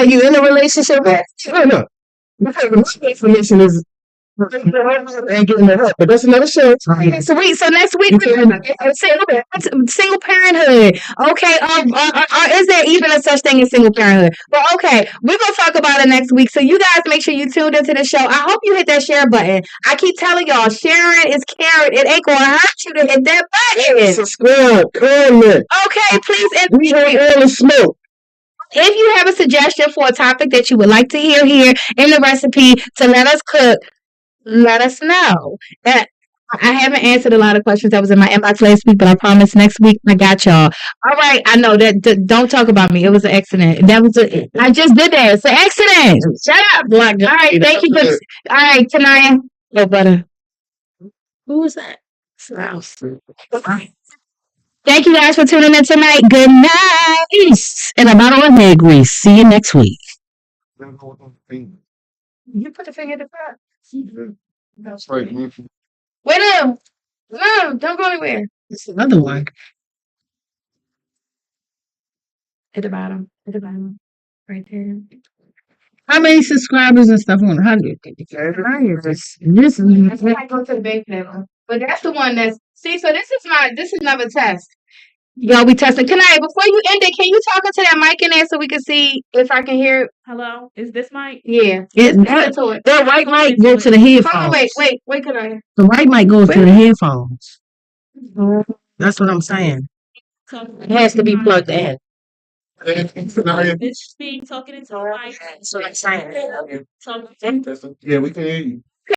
you in a relationship?
No. Because the information is ain't getting the help, but that's another show.
So next week single parenthood. Okay, is there even a such thing as single parenthood? But okay, we're gonna talk about it next week. So you guys make sure you tuned into the show. I hope you hit that share button. I keep telling y'all, sharing is caring. It ain't gonna hurt you to hit that button.
Subscribe, comment.
Okay, please.
We want all the smoke.
If you have a suggestion for a topic that you would like to hear here in the recipe to let us cook, let us know. I haven't answered a lot of questions that was in my inbox last week, but I promise next week I got y'all. All right, I know that. Don't talk about me. It was an accident. I just did that. It's an accident. Shut up, Black. All right, thank you for. All right, Tanaya. Go butter.
Who was that? Strauss.
Thank you guys for tuning in tonight. Good night.
Peace and a bottle of hair grease. See you next week.
You put the finger in the front.
That's right.
Wait up. No, don't go anywhere.
It's another one.
At the bottom. At the bottom. Right there.
How many subscribers and stuff on 100? This
That's why I go to the bank level. But that's the one that's so this is another test. Y'all be testing. Can I before you end it, can you talk into that mic in there so we can see if I can hear it?
Hello, is this mic?
Yeah.
That white mic goes to the headphones.
Wait, can I?
The white mic goes to the headphones. That's what I'm saying. It has to be plugged in.
This being talking into the mic.
That's what I'm saying.
Talking.
Yeah, we can hear you.